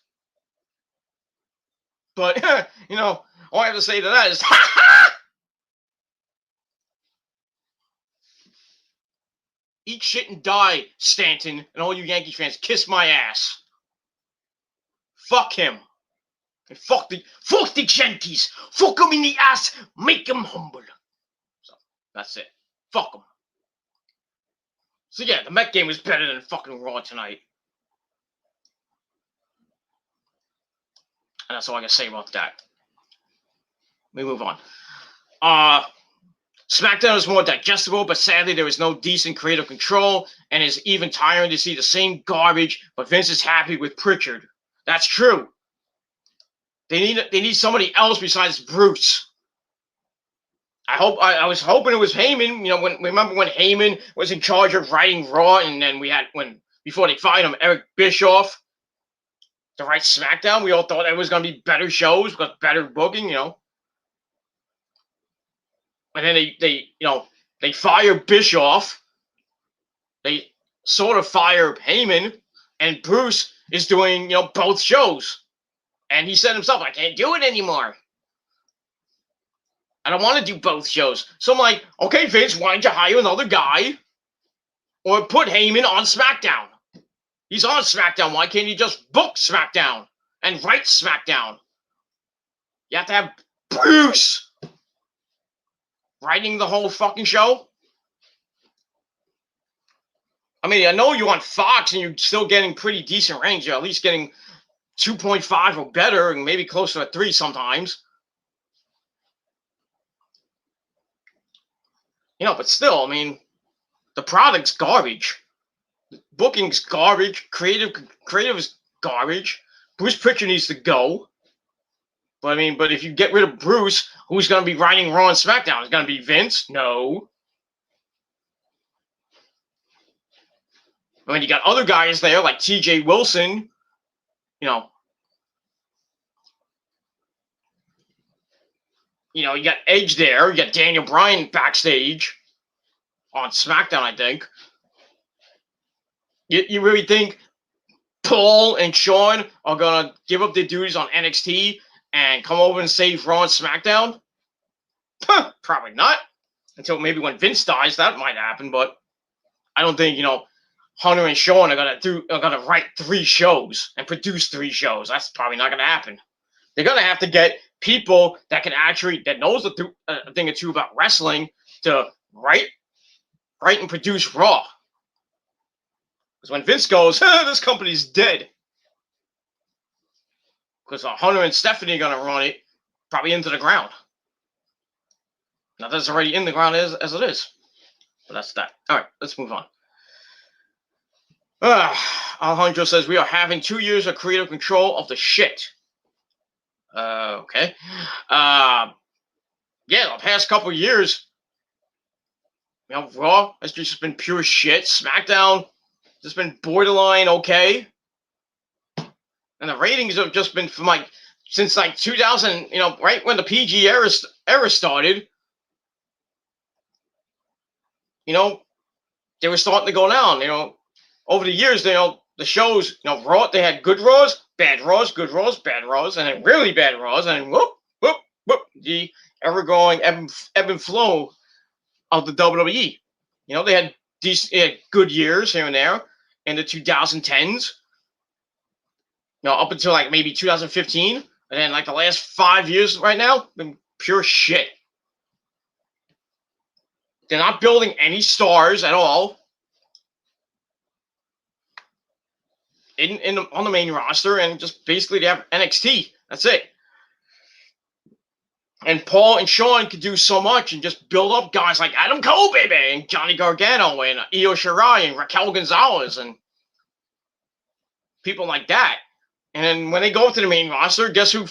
But, All I have to say to that is, ha ha! Eat shit and die, Stanton, and all you Yankee fans, kiss my ass. Fuck him. And fuck the Yankees. Fuck them in the ass. Make them humble. So, that's it. Fuck them. So yeah, the Met game was better than fucking Raw tonight. And that's all I can say about that. Let me move on. SmackDown is more digestible, but sadly there is no decent creative control, and it's even tiring to see the same garbage, but Vince is happy with Pritchard. That's true. They need somebody else besides Bruce. I was hoping it was Heyman. You know, remember when Heyman was in charge of writing Raw, and then we had before they fired him, Eric Bischoff to write SmackDown. We all thought it was going to be better shows, but better booking. You know, and then they fire Bischoff. They sort of fire Heyman, and Bruce is doing both shows. And he said himself, I can't do it anymore. I don't want to do both shows. So I'm like, okay, Vince, why don't you hire another guy? Or put Heyman on SmackDown? He's on SmackDown. Why can't he just book SmackDown and write SmackDown? You have to have Bruce writing the whole fucking show. I mean, I know you're on Fox and you're still getting pretty decent ratings. You're at least getting 2.5 or better, and maybe closer to 3 sometimes. But still, I mean, the product's garbage. Booking's garbage. Creative is garbage. Bruce Pritchard needs to go. But if you get rid of Bruce, who's going to be writing Raw and SmackDown? Is it going to be Vince? No. I mean, you got other guys there like T.J. Wilson. You got Edge there. You got Daniel Bryan backstage on SmackDown, I think. You really think Paul and Shawn are going to give up their duties on NXT and come over and save Raw and SmackDown? Probably not. Until maybe when Vince dies, that might happen. But I don't think, Hunter and Shawn are going to write 3 shows and produce 3 shows. That's probably not going to happen. They're going to have to get people that knows a thing or two about wrestling to write and produce Raw. Because when Vince goes, this company's dead. Because Hunter and Stephanie are going to run it probably into the ground. Now, that's already in the ground as it is. But that's that. All right, let's move on. Alejandro says, we are having 2 years of creative control of the shit. Okay. Yeah, the past couple years, Raw has just been pure shit. SmackDown just been borderline okay. And the ratings have just been from since 2000, right when the PG era started, they were starting to go down. Over the years, the shows, Raw, they had good Raws, bad Raws, good Raws, bad Raws, and then really bad Raws, and then whoop, the ever-growing ebb and flow of the WWE. They had good years here and there in the 2010s, up until maybe 2015, and then the last 5 years right now, been pure shit. They're not building any stars at all on the main roster, and just basically they have NXT. That's it. And Paul and Shawn could do so much and just build up guys like Adam Cole, baby, and Johnny Gargano, and Io Shirai, and Raquel Gonzalez, and people like that. And then when they go to the main roster, guess who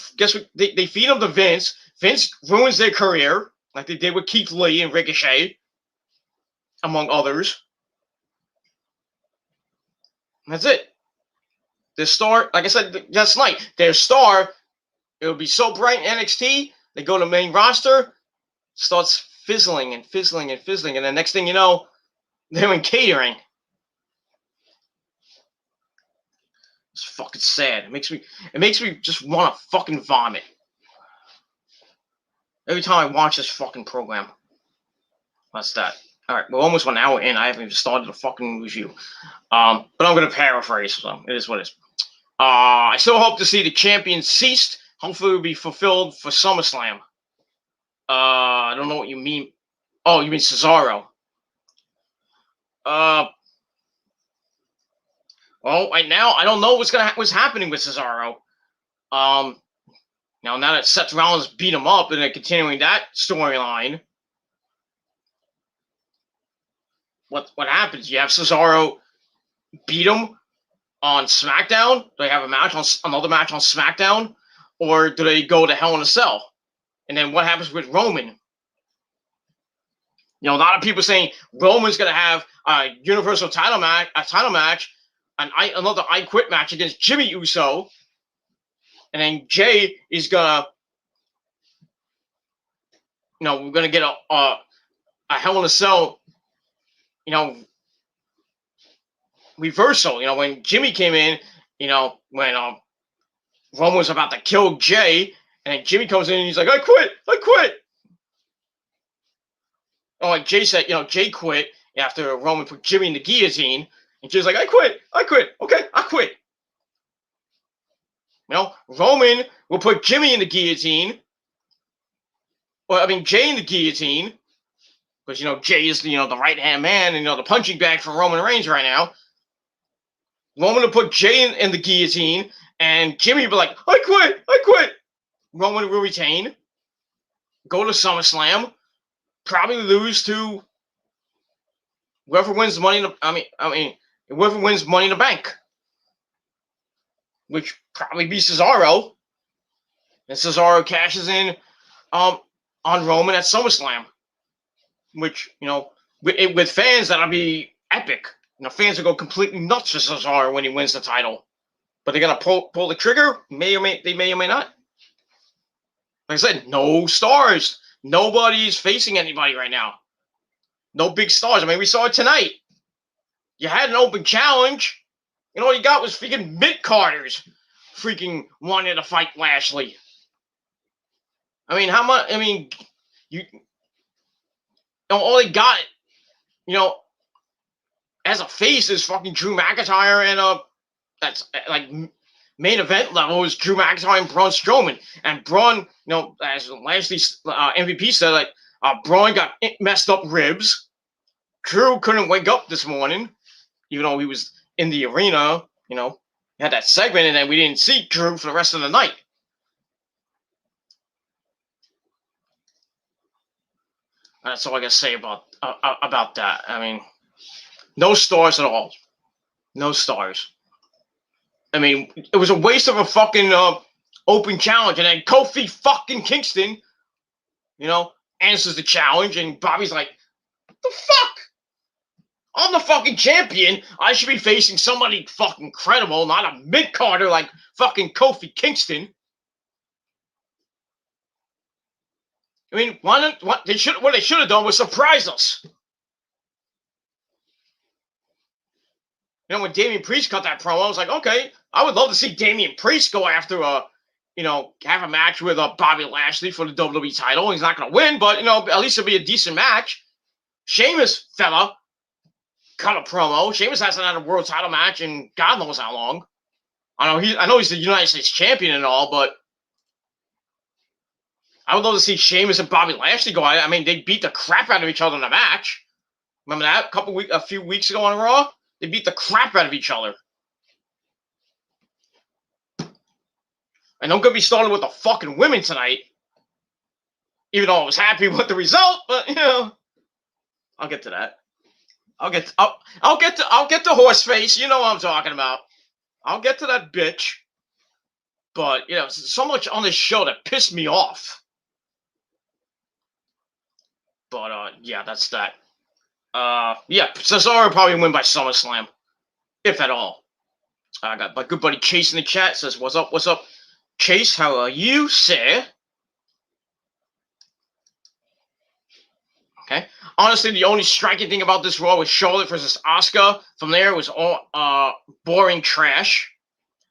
they feed them to Vince. Vince ruins their career, like they did with Keith Lee and Ricochet, among others. And that's it. Their star, like I said last night, their star, it would be so bright in NXT, they go to the main roster, starts fizzling, and then next thing you know, they're in catering. It's fucking sad. It makes me just want to fucking vomit. Every time I watch this fucking program. That's that. All right, we're almost 1 hour in. I haven't even started the fucking review. But I'm going to paraphrase, so it is what it is. I still hope to see the champion ceased. Hopefully, it will be fulfilled for SummerSlam. I don't know what you mean. Oh, you mean Cesaro? Well, right now I don't know what's happening with Cesaro. Now that Seth Rollins beat him up and they're continuing that storyline, what happens? You have Cesaro beat him on SmackDown? Do they have another match on SmackDown, or do they go to Hell in a Cell? And then what happens with Roman? A lot of people saying Roman's going to have a Universal title match, another I Quit match against Jimmy Uso, and then Jay is gonna, we're gonna get a Hell in a Cell, reversal. When Jimmy came in, when Roman was about to kill Jay, and then Jimmy comes in and he's like, I quit. Oh, like Jay said, Jay quit after Roman put Jimmy in the guillotine, and Jay's like, I quit. Okay, I quit. Roman will put Jimmy in the guillotine. Jay in the guillotine, because Jay is the right-hand man and the punching bag for Roman Reigns right now. Roman will put Jay in the guillotine, and Jimmy will be like, I quit. Roman will retain, go to SummerSlam, probably lose to whoever wins Money in the, whoever wins Money in the Bank, which probably be Cesaro, and Cesaro cashes in on Roman at SummerSlam, which with fans that'll be epic. Fans will go completely nuts for Cesaro when he wins the title, but they're gonna pull the trigger. They may or may not. Like I said, no stars. Nobody's facing anybody right now. No big stars. We saw it tonight. You had an open challenge. All you got was freaking mid-carders freaking wanting to fight Lashley. How much? All they got, as a face is fucking Drew McIntyre, and that's like main event level is Drew McIntyre and Braun Strowman. And Braun, as Lashley's MVP said, like Braun got messed up ribs. Drew couldn't wake up this morning, even though he was in the arena. Had that segment, and then we didn't see Drew for the rest of the night. That's all I gotta say about that. No stars at all. No stars. It was a waste of a fucking open challenge, and then Kofi fucking Kingston, answers the challenge, and Bobby's like, the fuck? I'm the fucking champion. I should be facing somebody fucking credible, not a mid-carder like fucking Kofi Kingston. Why not? What they should have done was surprise us. When Damian Priest cut that promo, I was like, okay, I would love to see Damian Priest go after have a match with Bobby Lashley for the WWE title. He's not going to win, but at least it'll be a decent match. Sheamus fella cut a promo. Sheamus hasn't had a world title match in God knows how long. I know he's the United States champion and all, but I would love to see Sheamus and Bobby Lashley go at it. They beat the crap out of each other in a match. Remember that a few weeks ago on Raw? They beat the crap out of each other. And don't get me started with the fucking women tonight. Even though I was happy with the result, but I'll get to that. I'll get to horse face. You know what I'm talking about. I'll get to that bitch. But so much on this show that pissed me off. But yeah, that's that. Cesaro will probably win by SummerSlam, if at all. I got my good buddy Chase in the chat says, "What's up? What's up, Chase? How are you, sir?" Okay. Honestly, the only striking thing about this Raw was Charlotte versus Asuka. From there, it was all boring trash.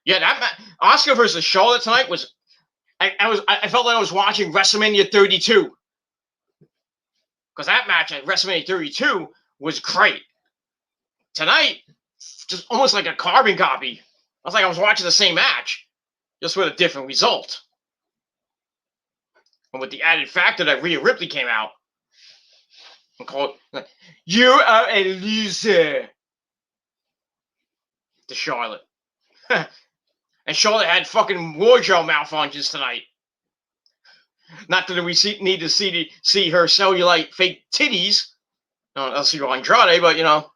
Yeah, that Asuka versus Charlotte tonight was I felt like I was watching WrestleMania 32 because that match at WrestleMania 32 was great. Tonight, just almost like a carbon copy. I was like I was watching the same match, just with a different result. And with the added factor that Rhea Ripley came out and called, like, "You are a loser," to Charlotte. And Charlotte had fucking wardrobe malfunctions tonight. Not that we need to see her cellulite fake titties, unless you're Andrade, but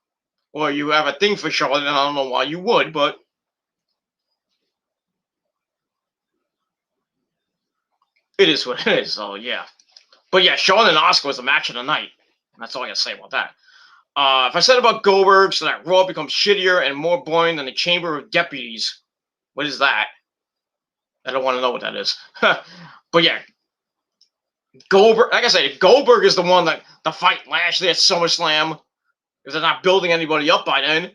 or you have a thing for Charlotte, and I don't know why you would, but it is what it is. So yeah, but yeah, Charlotte and Asuka was the match of the night. That's all I gotta say about that. If I said about Goldberg, so that Raw becomes shittier and more boring than the Chamber of Deputies, what is that? I don't want to know what that is. But yeah, Goldberg, like I said, Goldberg is the one that to fight Lashley at SummerSlam. If they're not building anybody up by then,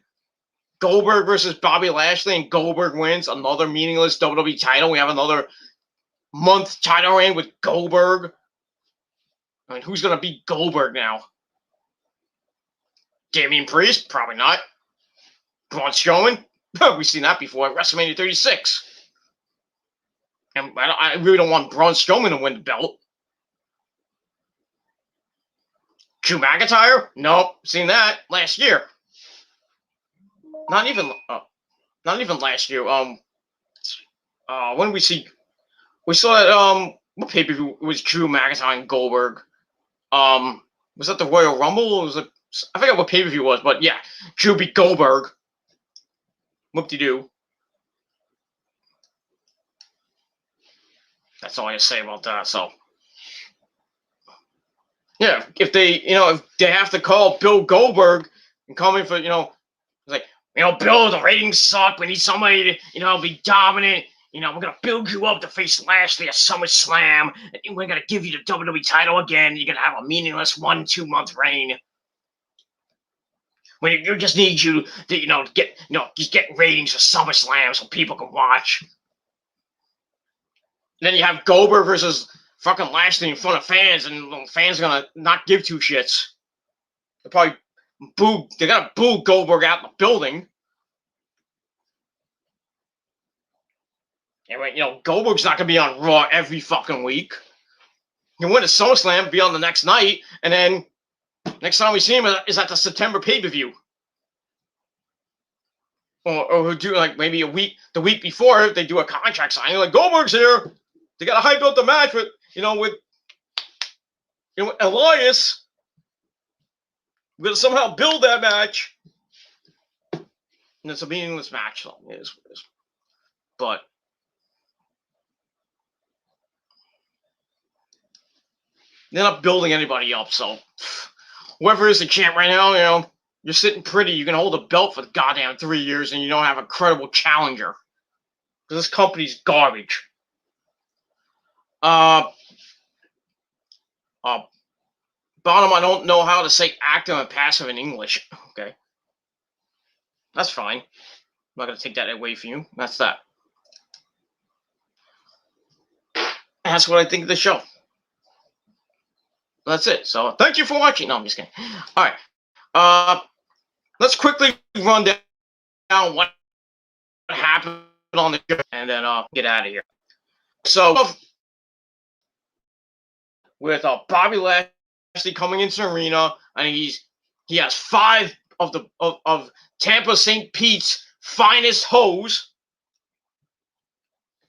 Goldberg versus Bobby Lashley, and Goldberg wins another meaningless WWE title. We have another month title reign with Goldberg. I mean, who's gonna beat Goldberg now? Damian Priest? Probably not. Braun Strowman? We've seen that before at WrestleMania 36. And I really don't want Braun Strowman to win the belt. Drew McIntyre? Nope, seen that last year. Not even last year. When did we see? We saw that. What pay-per-view was Drew McIntyre and Goldberg? Was that the Royal Rumble? Or was it? I forget what pay-per-view it was, but yeah, Drew beat Goldberg. Whoop-de-doo. That's all I have to say about that. So, yeah, if they have to call Bill Goldberg and come in for, like, Bill, the ratings suck. We need somebody to, be dominant. We're going to build you up to face Lashley at SummerSlam. And we're going to give you the WWE title again. You're going to have a meaningless 1-2 month reign. When you just need you to, just get ratings for SummerSlam so people can watch. And then you have Goldberg versus fucking Lashley in front of fans, and fans are going to not give two shits. They're probably they're going to boo Goldberg out in the building. Anyway, Goldberg's not going to be on Raw every fucking week. He'll win a SummerSlam, be on the next night, and then next time we see him is at the September pay-per-view. Or do like maybe the week before they do a contract signing, like Goldberg's here. They got to hype up the match with Elias. We're going to somehow build that match. And it's a meaningless match, so it is what it is. But they're not building anybody up, so whoever is the champ right now, you're sitting pretty. You can hold a belt for the goddamn 3 years, and you don't have a credible challenger. Because this company's garbage. Bottom, I don't know how to say active and passive in English. Okay. That's fine. I'm not going to take that away from you. That's that. That's what I think of the show. That's it. So thank you for watching. No, I'm just kidding. All right. Let's quickly run down what happened on the show, and then I'll get out of here. So with Bobby Lashley coming into the arena, and he has 5 of Tampa St. Pete's finest hoes.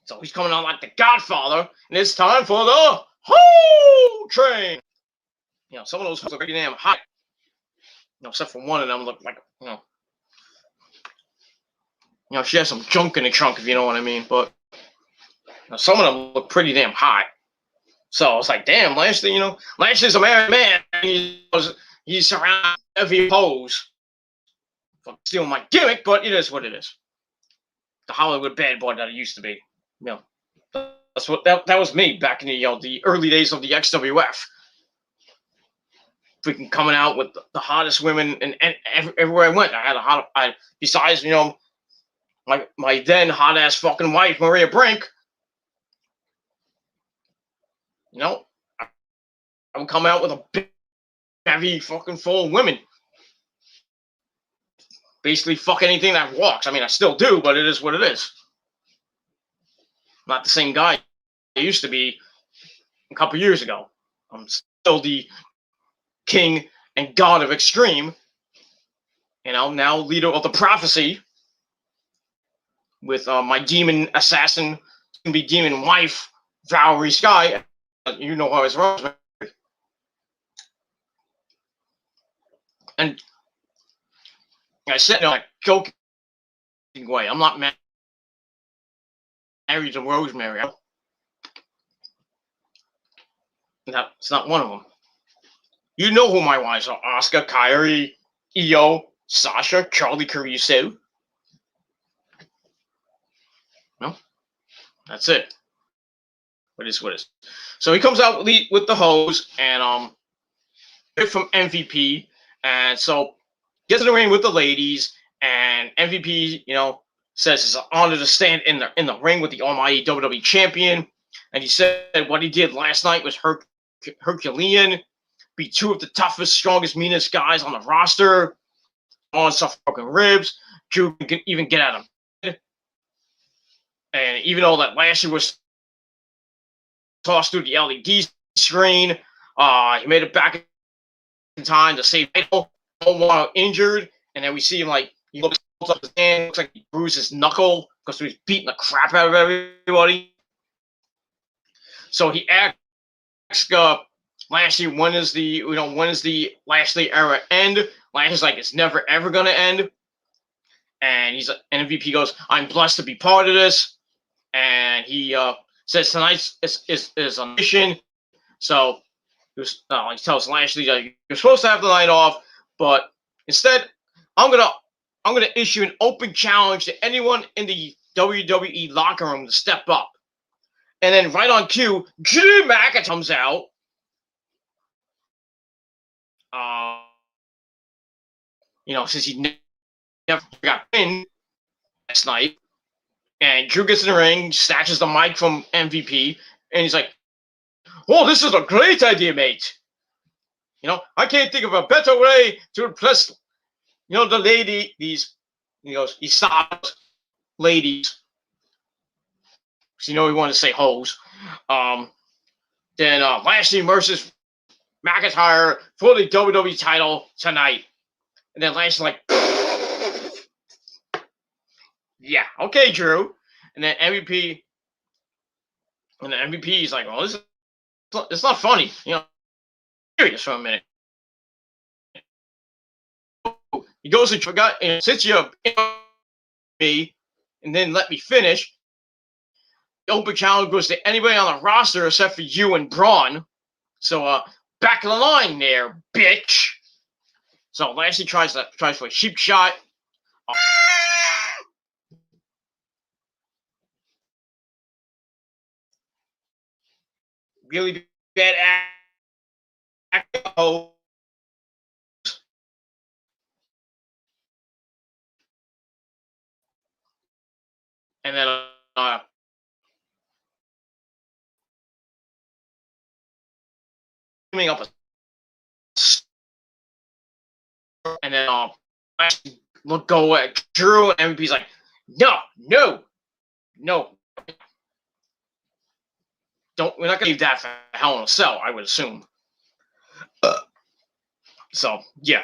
So he's coming on like the Godfather, and it's time for the Hoe Train. Some of those hoes are pretty damn hot. Except for one of them look like, she has some junk in the trunk, if you know what I mean. But some of them look pretty damn hot. So I was like, damn, Lashley, Lashley's a married man. He's surrounded by heavy hoes. Stealing my gimmick, but it is what it is. The Hollywood bad boy that I used to be. That's what that was me back in the early days of the XWF. Freaking coming out with the hottest women, and everywhere I went, I had besides my then hot ass fucking wife Maria Brink. You know, I would come out with a bevy fucking full of women. Basically, fuck anything that walks. I mean, I still do, but it is what it is. I'm not the same guy I used to be a couple years ago. I'm still the king and god of extreme. You know, now leader of the prophecy with my demon assassin, gonna be demon wife, Valerie Sky. You know how it's Rosemary. And I said, no, like, joking way. I'm not married to Rosemary. That's not one of them. You know who my wives are: Oscar, Kyrie, Io, Sasha, Charlie Caruso. No, that's it. What is what is? So he comes out with the hose and from MVP, and so gets in the ring with the ladies, and MVP, says it's an honor to stand in the ring with the Almighty WWE Champion, and he said what he did last night was Herculean, beat two of the toughest, strongest, meanest guys on the roster, on some fucking ribs. Drew can even get at him, and even though that Lashley was tossed through the LED screen, he made it back in time to save the title. While injured, and then we see him like he looks up his hand, looks like he bruised his knuckle because he was beating the crap out of everybody. So he asks Lashley, when is the Lashley era end? Lashley's like, it's never ever gonna end. And MVP goes, I'm blessed to be part of this. And he says tonight is a mission. So he tells Lashley, you're supposed to have the night off, but instead, I'm gonna issue an open challenge to anyone in the WWE locker room to step up. And then right on cue, Drew McIntyre comes out. Since he never got pinned last night, and Drew gets in the ring, snatches the mic from MVP, and he's like, "Oh, this is a great idea, mate. I can't think of a better way to impress, the lady." He stops ladies. So he wanted to say hoes. Then Lashley versus McIntyre for the WWE title tonight. And then Lashley's like, yeah, okay, Drew. And then MVP is like, well, it's not funny. Serious for a minute. He goes and forgot, since you me and then let me finish, the open challenge goes to anybody on the roster except for you and Braun. So back of the line there, bitch. So Lashley tries for a cheap shot. Really bad act. And then up and then look go at Drew, and MVP's like, no, we're not gonna leave that for Hell in a Cell, I would assume. So yeah,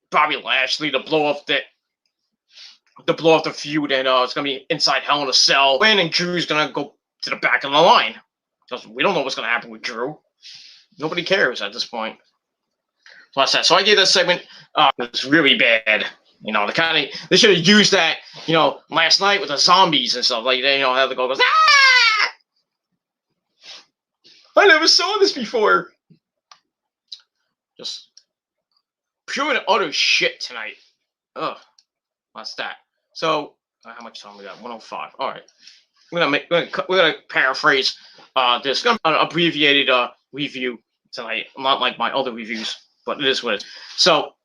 Bobby Lashley to blow off the feud, and it's gonna be inside Hell in a Cell, and Drew's gonna go to the back of the line because we don't know what's gonna happen with Drew. Nobody cares at this point. So that's that. So I gave that segment. It was really bad. They should have used that. Last night with the zombies and stuff. Like how the girl goes, ah! I never saw this before. Just pure and utter shit tonight. Ugh. What's that? So how much time we got? 105. All right. We're gonna paraphrase this. Gonna be an abbreviated review tonight. Not like my other reviews, but it is what it is. So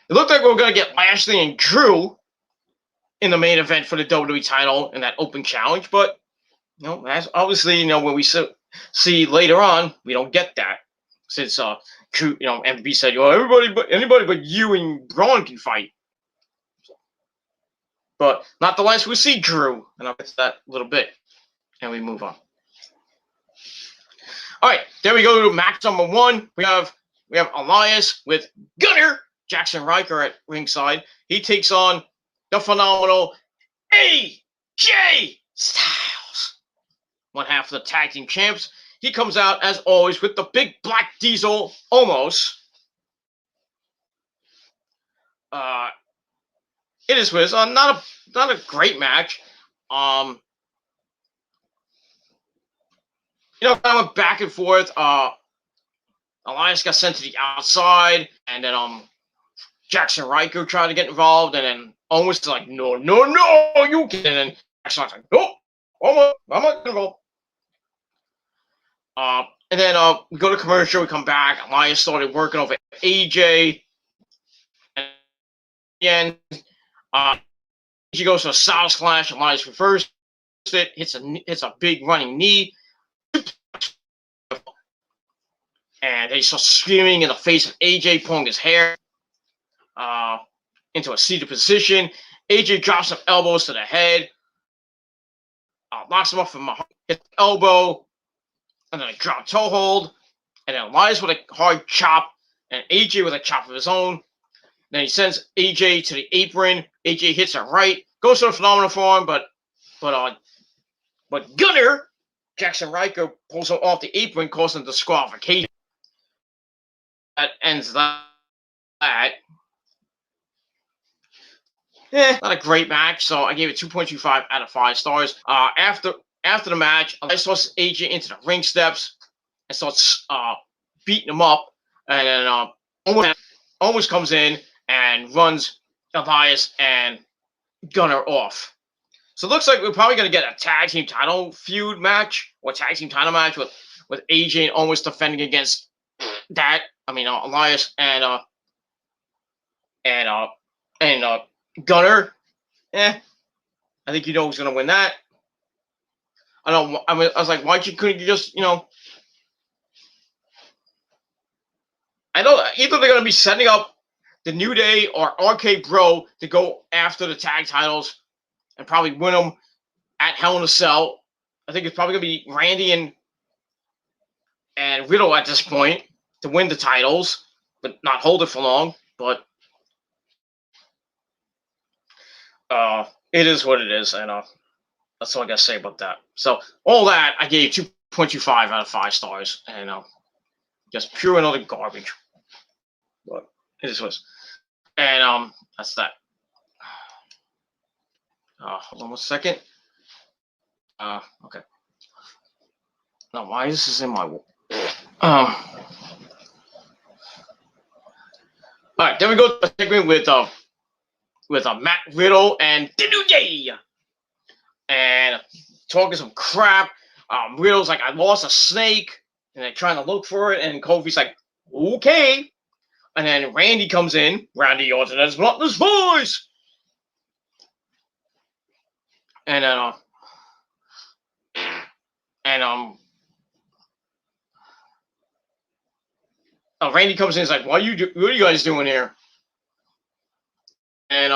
it looked like we were gonna get Lashley and Drew in the main event for the WWE title in that open challenge, but as obviously when we See, later on, we don't get that since MVP said, anybody but you and Braun can fight. But not the last we see Drew, and I'll get to that a little bit, and we move on. All right, there we go to match number 1. We have Elias with Gunner Jackson Riker at ringside. He takes on the phenomenal AJ Styles, one half of the tag team champs. He comes out as always with the big black diesel almost. It is with not a great match. Kind of went back and forth. Elias got sent to the outside, and then Jackson Riker tried to get involved, and then almost like, no, you can. And then Jackson's like, nope, I'm not involved. And then we go to commercial, we come back. Elias started working over AJ. And again, she goes to a Styles Clash. Elias reverses it, hits a big running knee. And they start screaming in the face of AJ, pulling his hair into a seated position. AJ drops some elbows to the head, locks him up from his elbow, and then a drop toe hold. And then Elias with a hard chop, and AJ with a chop of his own. Then he sends AJ to the apron. AJ hits a right, goes to the phenomenal form, but Gunner Jackson Riker pulls him off the apron, causing disqualification. That ends that. Not a great match, so I gave it 2.25 out of 5 stars. After the match, I saw AJ into the ring steps and starts beating him up, and then almost comes in and runs Elias and Gunner off. So it looks like we're probably going to get a tag team title feud match or tag team title match with AJ and almost defending against that. I mean, Elias and Gunner. I think who's going to win that. I was like, why couldn't you just, I know either they're going to be setting up the New Day or RK Bro to go after the tag titles and probably win them at Hell in a Cell. I think it's probably going to be Randy and Riddle at this point to win the titles, but not hold it for long. But it is what it is, and that's all I got to say about that. So all that, I gave 2.25 out of 5 stars, and just pure and utter garbage. But it is what it is. And that's that. Hold on 1 second. Okay. Now, why is this in my... All right, then we go to a segment with Matt Riddle and the New Day, and talking some crap. Riddle's like, I lost a snake, and they're trying to look for it, and Kofi's like, okay. And then Randy comes in. Randy Orton has Butler's voice. And Randy comes in and is like, what are you guys doing here? And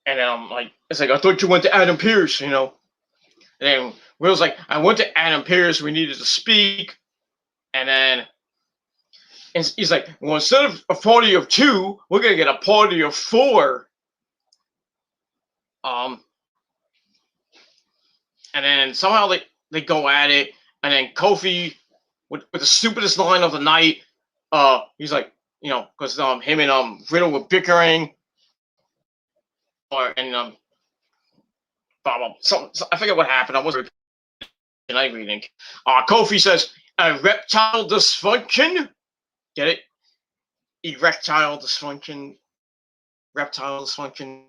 then I'm like, it's like, I thought you went to Adam Pearce, And then Will's like, I went to Adam Pearce. We needed to speak. And then he's like, well, instead of a party of 2, we're going to get a party of 4. And then somehow they go at it. And then Kofi, with the stupidest line of the night, he's like, because him and Riddle were bickering. I forget what happened. I wasn't reading. Kofi says, erectile dysfunction. Get it? Erectile dysfunction. Reptile dysfunction.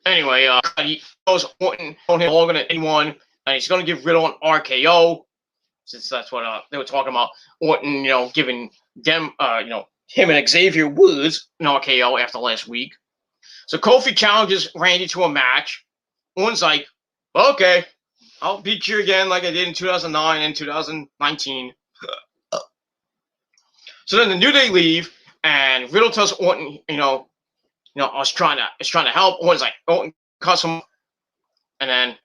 Anyway, he goes Orton on him longer than anyone, and he's going to give Riddle an RKO, since that's what they were talking about. Orton, giving them, him and Xavier Woods in RKO after last week. So Kofi challenges Randy to a match. Orton's like, okay, I'll beat you again like I did in 2009 and 2019. So then the New Day leave, and Riddle tells Orton, I was trying to help. Orton's like, Orton cuts him, and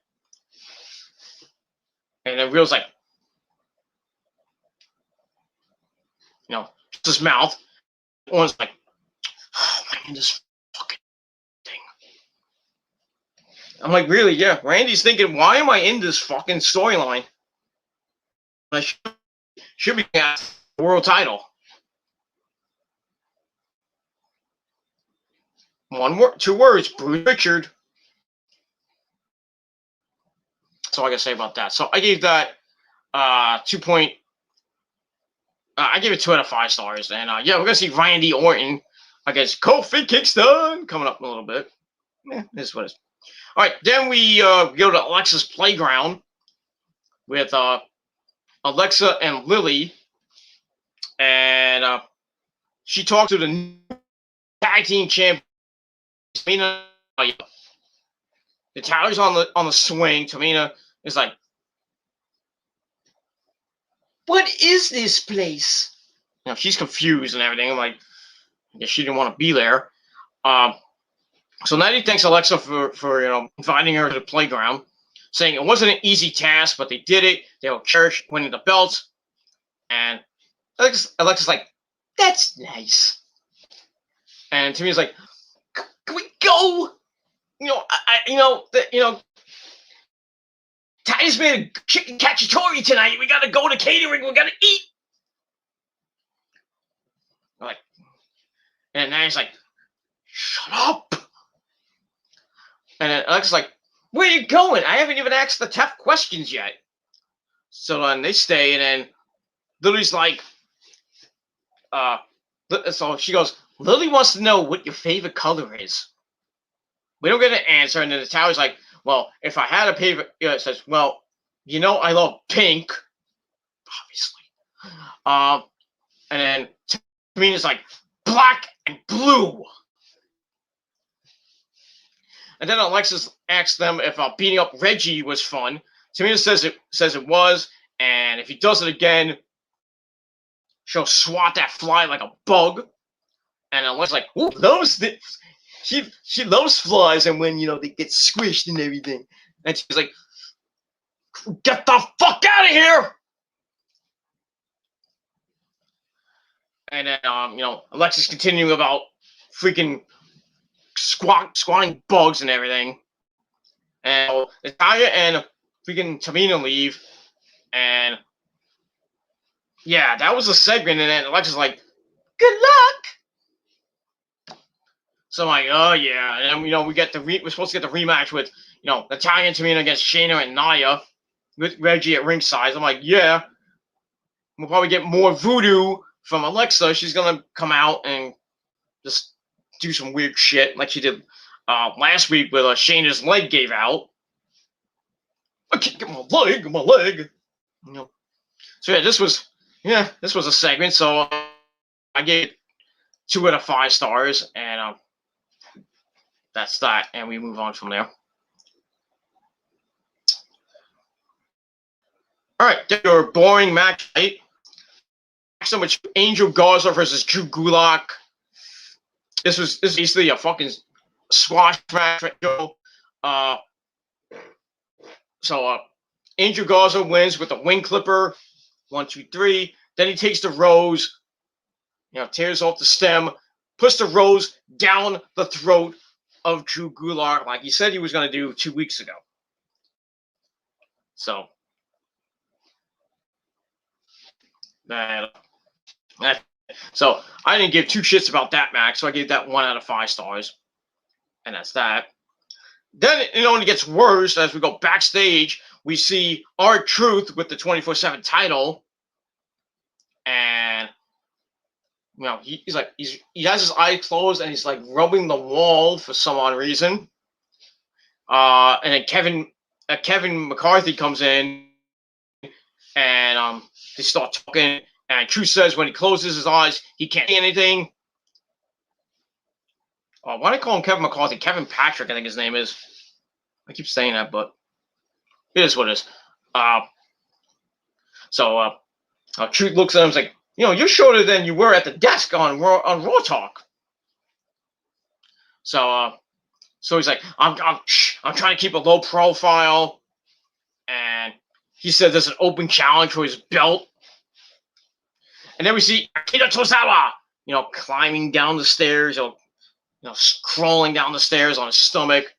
then Riddle's like, his mouth. Orton's like, oh man, this fucking thing. I'm like, really? Yeah. Randy's thinking, why am I in this fucking storyline? I should be at the world title. Two words, Bruce Richard. That's all I gotta say about that. So I gave that 2 point. I gave it 2 out of 5 stars. And yeah, we're gonna see Randy Orton against Kofi Kingston coming up in a little bit. Yeah, this is what it is. All right, then we go to Alexa's Playground with Alexa and Lily, and she talked to the tag team champion. Tamina, the Tyler's on the swing. Tamina is like, "What is this place?" She's confused and everything. I'm like, I guess she didn't want to be there. So Natty thanks Alexa for inviting her to the playground, saying it wasn't an easy task, but they did it. They will cherish winning the belts. And Alexa's like, that's nice. And Tamina's like, can we go? Titus made a chicken cacciatore tonight. We gotta go to catering. We gotta eat. Like, and Natty's like, shut up. And then Alexa's like, where are you going? I haven't even asked the tough questions yet. So then they stay, and then Lily's like, so she goes, Lily wants to know what your favorite color is. We don't get an answer, and then the Tower's like, well, if I had a favorite, it says, well, I love pink, obviously. And then Tamina's like, black and blue. And then Alexis asks them if beating up Reggie was fun. Tamina says it was, and if he does it again, she'll swat that fly like a bug. And Alexis like, ooh, she loves flies, and when they get squished and everything. And she's like, get the fuck out of here! And then Alexis continuing about freaking squatting bugs and everything. And Natalia and freaking Tamina leave, and yeah, that was a segment. And then Alexa's like, "Good luck." So I'm like, oh yeah, and then we get we're supposed to get the rematch with Natalia and Tamina against Shayna and Nia with Reggie at ringside. I'm like, yeah, we'll probably get more voodoo from Alexa. She's gonna come out and just do some weird shit like she did last week with Shayna's leg gave out. I can't get my leg. So yeah, this was a segment. So I gave it 2 out of 5 stars, and that's that. And we move on from there. All right, your boring match, right? So much Angel Garza versus Drew Gulak. This is basically a fucking squash match. So Angel Garza wins with a wing clipper. 1, 2, 3. Then he takes the rose, tears off the stem, puts the rose down the throat of Drew Gulak like he said he was going to do 2 weeks ago. So so I didn't give 2 shits about that match, so I gave that 1 out of 5 stars, and that's that. Then it only gets worse as we go backstage. We see R-Truth with the 24/7 title, and he's like he has his eyes closed and he's like rubbing the wall for some odd reason. And then Kevin McCarthy comes in, and they start talking, And Truth says when he closes his eyes, he can't see anything. Why do I call him Kevin McCarthy? Kevin Patrick, I think his name is. I keep saying that, but it is what it is. So Truth looks at him and is like, you're shorter than you were at the desk on Raw Talk. So he's like, I'm trying to keep a low profile, and he said there's an open challenge for his belt. And then we see Akira Tozawa, climbing down the stairs, crawling down the stairs on his stomach.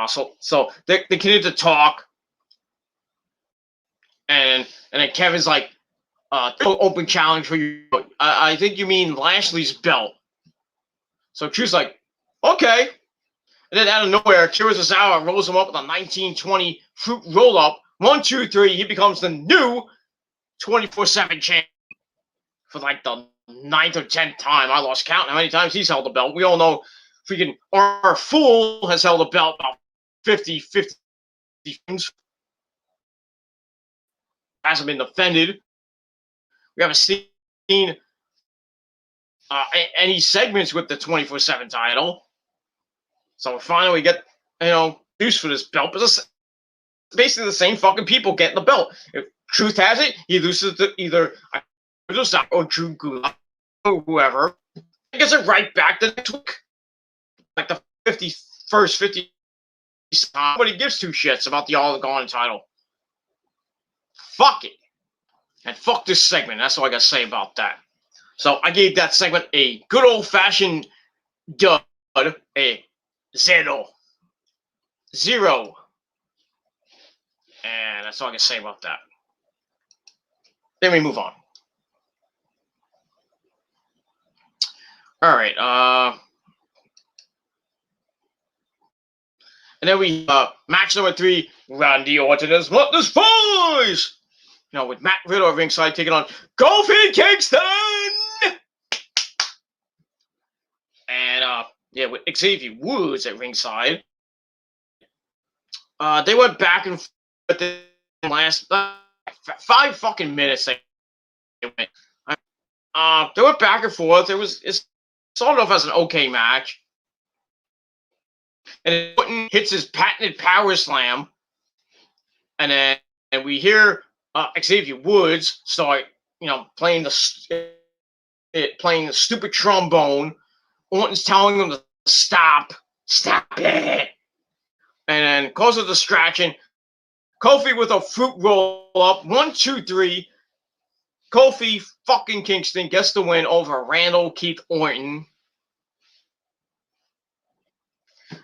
So they continue to talk, and then Kevin's like, open challenge for you. I think you mean Lashley's belt. So Truth's like, okay. And then out of nowhere, Akira Tozawa rolls him up with a 1920 fruit roll-up. 1, 2, 3. He becomes the new 24/7 champ for like the 9th or 10th time. I lost count how many times he's held the belt. We all know freaking our Fool has held the belt about 50 times. Hasn't been defended. We haven't seen any segments with the 24/7 title. So finally we get, use for this belt. But it's basically the same fucking people getting the belt. If Truth has it, he loses to either or Drew Gulak or whoever. He gets it right back the next week. Like the 50. Nobody gives two shits about the All Gone title. Fuck it. And fuck this segment. That's all I got to say about that. So I gave that segment a good old-fashioned dud, a 0. And that's all I can say about that. Then we move on. All right. And then we match number 3, Randy Orton as Mother's Boys. With Matt Riddle at ringside taking on Kofi Kingston. And with Xavier Woods at ringside. They went back and forth the last 5 fucking minutes. They went back and forth. It started off as an okay match. And Orton hits his patented power slam. And we hear Xavier Woods start, playing the stupid trombone. Orton's telling them to stop it. And then causes a distraction. Kofi with a fruit roll up. 1, 2, 3. Kofi fucking Kingston gets the win over Randall Keith Orton.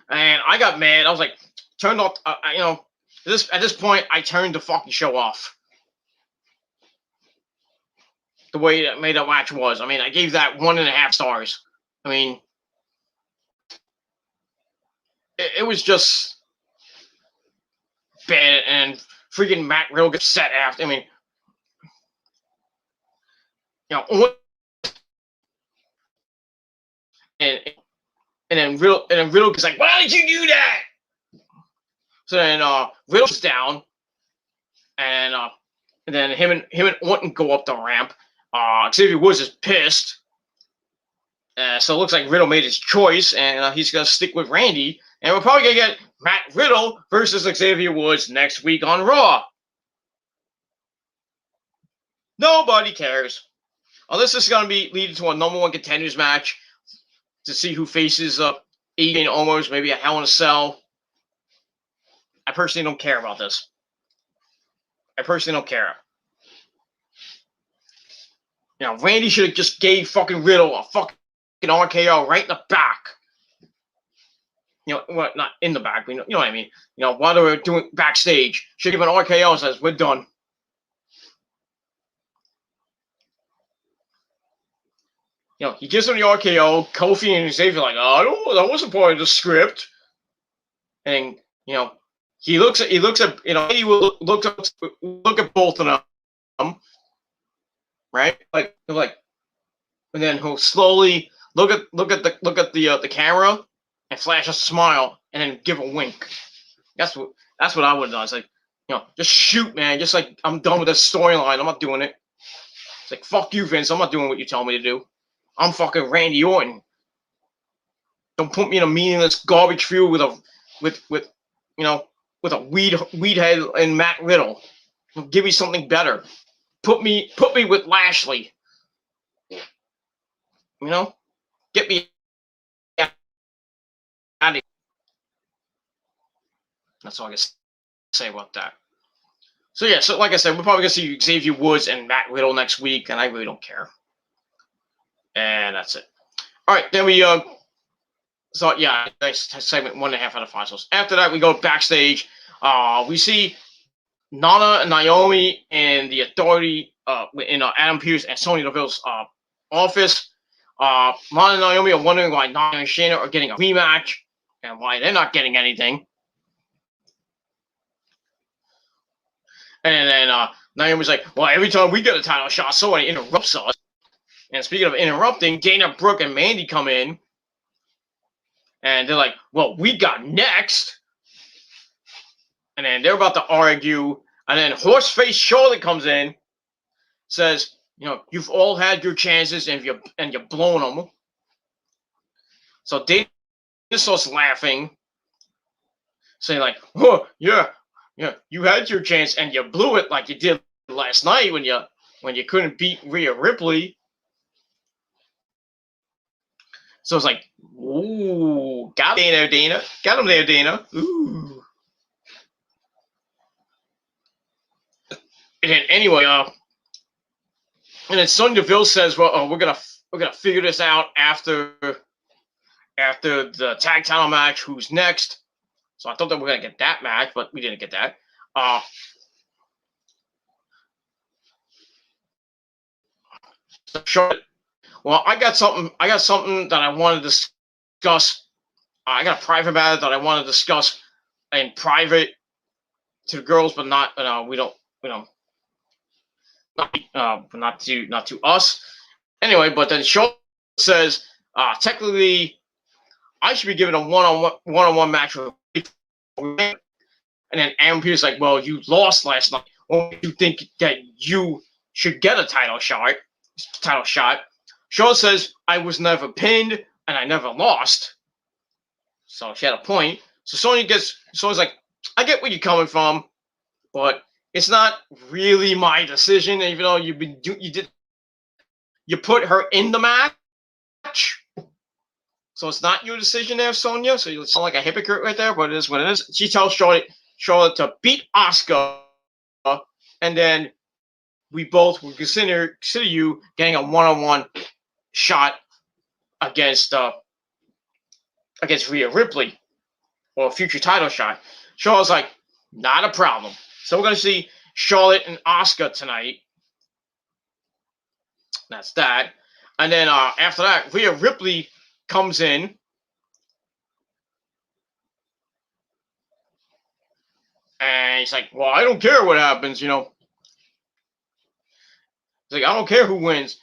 And I got mad. I was like, turned off. At this point, I turned the fucking show off. The way that made that match was. I mean, I gave that 1.5 stars. I mean, it was just bad, and freaking Matt Riddle gets set after. I mean, and then Riddle gets like, why did you do that? So then Riddle's down, and then him and Orton go up the ramp. Xavier Woods is pissed. So it looks like Riddle made his choice, and he's going to stick with Randy. And we're probably going to get Matt Riddle versus Xavier Woods next week on Raw. Nobody cares. Unless this is going to be leading to a number 1 contenders match to see who faces Adrian Omos, maybe a Hell in a Cell. I personally don't care about this. I personally don't care. Randy should have just gave fucking Riddle a fucking RKO right in the back. Well, not in the back. You know what I mean. While they were doing backstage, should give an RKO and says, we're done. He gives him the RKO. Kofi and Xavier are like, oh, that wasn't part of the script. And he looks at he will look at both of them, right? Like, and then he'll slowly look at the camera and flash a smile and then give a wink. That's what I would have done. It's like, just shoot, man. Just like, I'm done with this storyline. I'm not doing it. It's like, fuck you, Vince. I'm not doing what you tell me to do. I'm fucking Randy Orton. Don't put me in a meaningless garbage feud with a weed head and Matt Riddle. Give me something better. Put me with Lashley. Get me out of here. That's all I can say about that. So yeah, so like I said, we're probably gonna see Xavier Woods and Matt Riddle next week, and I really don't care. And that's it. All right, then we so yeah, next segment 1.5 out of 5 stars. After that, we go backstage. We see Nana and Naomi and the Authority in Adam Pearce and Sonya Deville's office. Nana and Naomi are wondering why Nana and Shayna are getting a rematch and why they're not getting anything. And then Naomi's like, well, every time we get a title shot, someone interrupts us. And speaking of interrupting, Dana Brooke and Mandy come in. And they're like, well, we got next. And then they're about to argue. And then Horseface Charlotte comes in, says, you've all had your chances and you've blown them. So Dana starts laughing, saying like, oh, yeah, you had your chance and you blew it like you did last night when you couldn't beat Rhea Ripley. So it's like, ooh, got him there, Dana. Got him there, Dana. Ooh. And then anyway, and then Sonya Deville says, well, we're gonna figure this out after the tag title match. Who's next? So I thought that we were gonna get that match, but we didn't get that. Well, I got something that I want to discuss. I got a private matter that I want to discuss in private to the girls, but not not to us. Anyway, but then Charlotte says technically I should be given a one-on-one match with. And then Adam Pearce like, well, you lost last night. Well, you think that you should get a title shot? Charlotte says, I was never pinned and I never lost. So she had a point. So Sonya's like, I get where you're coming from, but it's not really my decision, even though you put her in the match. So it's not your decision there, Sonya. So you sound like a hypocrite right there, but it is what it is. She tells Charlotte to beat Asuka, and then we both would consider you getting a one-on-one shot against Rhea Ripley or a future title shot. Charlotte's like, not a problem. So we're gonna see Charlotte and Asuka tonight. That's that. And then after that, Rhea Ripley comes in. And he's like, well, I don't care what happens, He's like, I don't care who wins.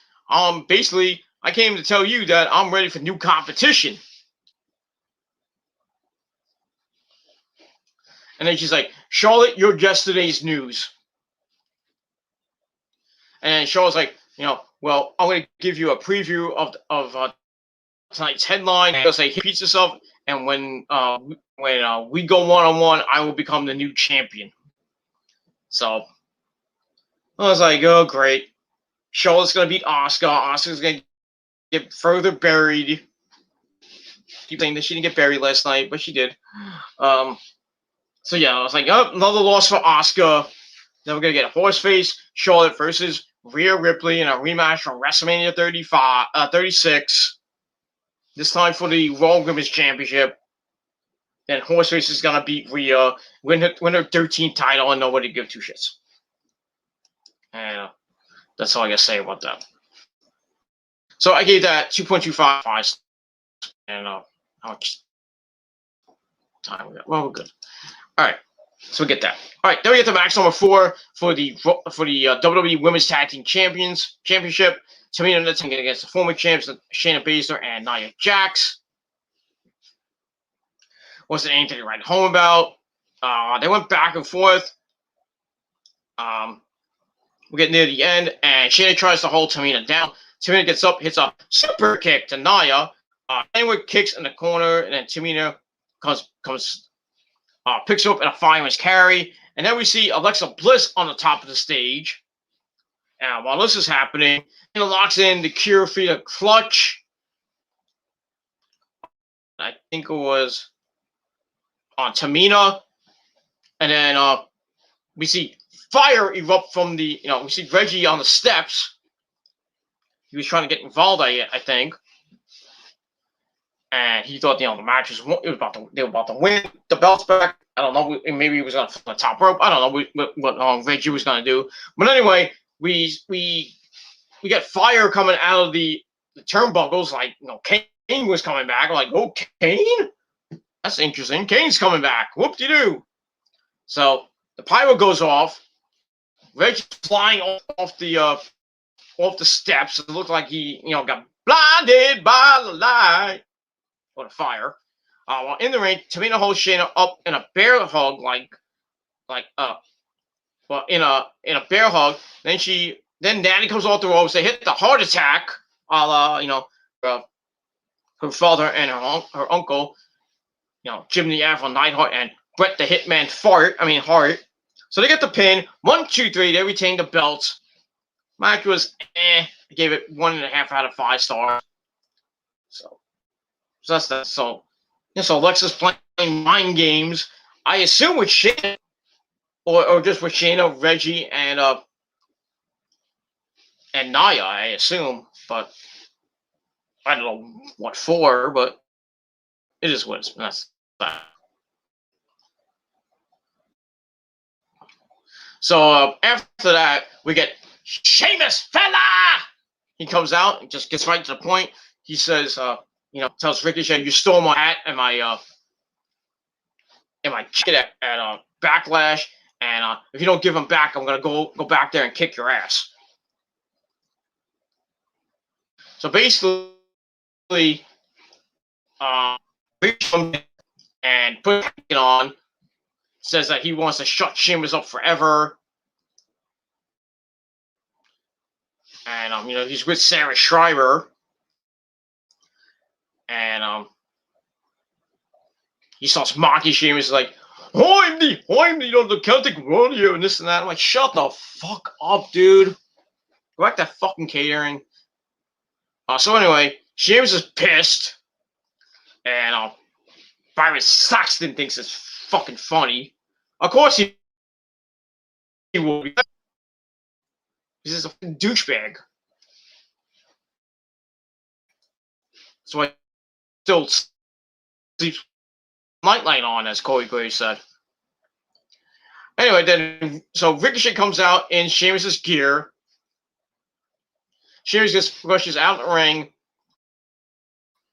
Basically, I came to tell you that I'm ready for new competition. And then she's like, Charlotte, you're yesterday's news. And Charlotte's like, well, I'm going to give you a preview of tonight's headline. I'll say, he repeats himself, and when we go one-on-one, I will become the new champion. So I was like, oh, great. Charlotte's going to beat Asuka. Asuka's going to get further buried. Keep saying that she didn't get buried last night, but she did. So yeah, I was like, oh, another loss for Asuka. Then we're going to get Horseface Charlotte versus Rhea Ripley in a rematch from WrestleMania 36. This time for the Raw Women's Championship. Then Horseface is going to beat Rhea, win her 13th title, and nobody give two shits. And that's all I got to say about that. So I gave that 2.25. And how much time we got? Well, we're good. All right. So we get that. All right. Then we get to match number 4 for the WWE Women's Tag Team Championship. Tamina Nutting against the former champs Shayna Baszler and Nia Jax. Wasn't anything to write home about. They went back and forth. we get near the end, and Shayna tries to hold Tamina down. Tamina gets up, hits a super kick to Nia. Anyway, kicks in the corner, and then Tamina picks her up in a fireman's carry. And then we see Alexa Bliss on the top of the stage. And while this is happening, Shayna locks in the Cure Feeder clutch. I think it was on Tamina. And then we see fire erupt from the, we see Reggie on the steps. He was trying to get involved, I think. And he thought, the match was they were about to win the belts back. I don't know. Maybe he was on the top rope. I don't know what Reggie was going to do. But anyway, we get fire coming out of the turnbuckles. Like, Kane was coming back. I'm like, oh, Kane? That's interesting. Kane's coming back. Whoop-de-doo. So the pyro goes off. Reggie's flying off the steps. It looked like he, got blinded by the light or the fire. While in the ring, Tamina holds Shayna up in a bear hug, in a bear hug. Then Danny comes off the ropes. They hit the heart attack, her father and her uncle, Jim the Afro Neidhart and Bret the Hitman Hart. So they get the pin. 1, 2, 3. They retain the belts. Match was I gave it 1.5 out of 5 stars. So that's that. So Alexa's playing mind games. I assume with Shayna, or just with Shayna, Reggie, and Nia. I assume, but I don't know what for. But it is what it's. That's that. So after that, we get Sheamus, fella! He comes out and just gets right to the point. He says, tells Ricochet, you stole my hat and my kid at Backlash, and if you don't give him back, I'm gonna go back there and kick your ass. So basically, and put it on, says that he wants to shut Sheamus up forever. And he's with Sarah Schreiber. And he starts mocking Sheamus, like, I'm the Celtic Warrior, and this and that. I'm like, shut the fuck up, dude. Go back to fucking catering. So anyway, Sheamus is pissed. And Byron Saxton thinks it's fucking funny. Of course he will be. He's just a douchebag. So I still sleeps nightlight on, as Corey Graves said. Anyway, then so Ricochet comes out in Sheamus's gear. Sheamus just rushes out of the ring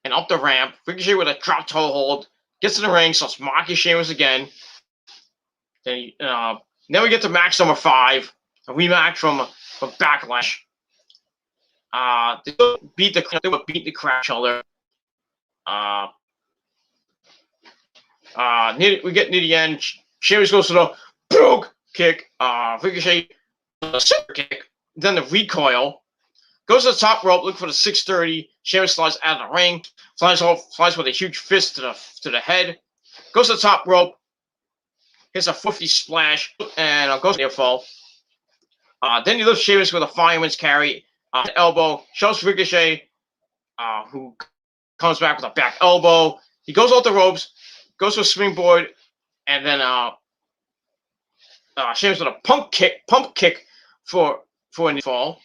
and up the ramp. Ricochet with a drop toe hold gets in the ring, starts mocking Sheamus again. Then we get to match number 5, a rematch from Backlash. They beat the crap shoulder. We get near the end. Sheamus goes to the brogue kick. Ricochet a super kick. Then the recoil. Goes to the top rope, look for the 630. Sheamus slides out of the ring. Flies with a huge fist to the head. Goes to the top rope. Hits a 50 splash and goes to near fall. Then he lifts Sheamus with a fireman's carry. Elbow. Shows Ricochet, who comes back with a back elbow. He goes off the ropes. Goes to a springboard. And then Sheamus with a pump kick for a fall.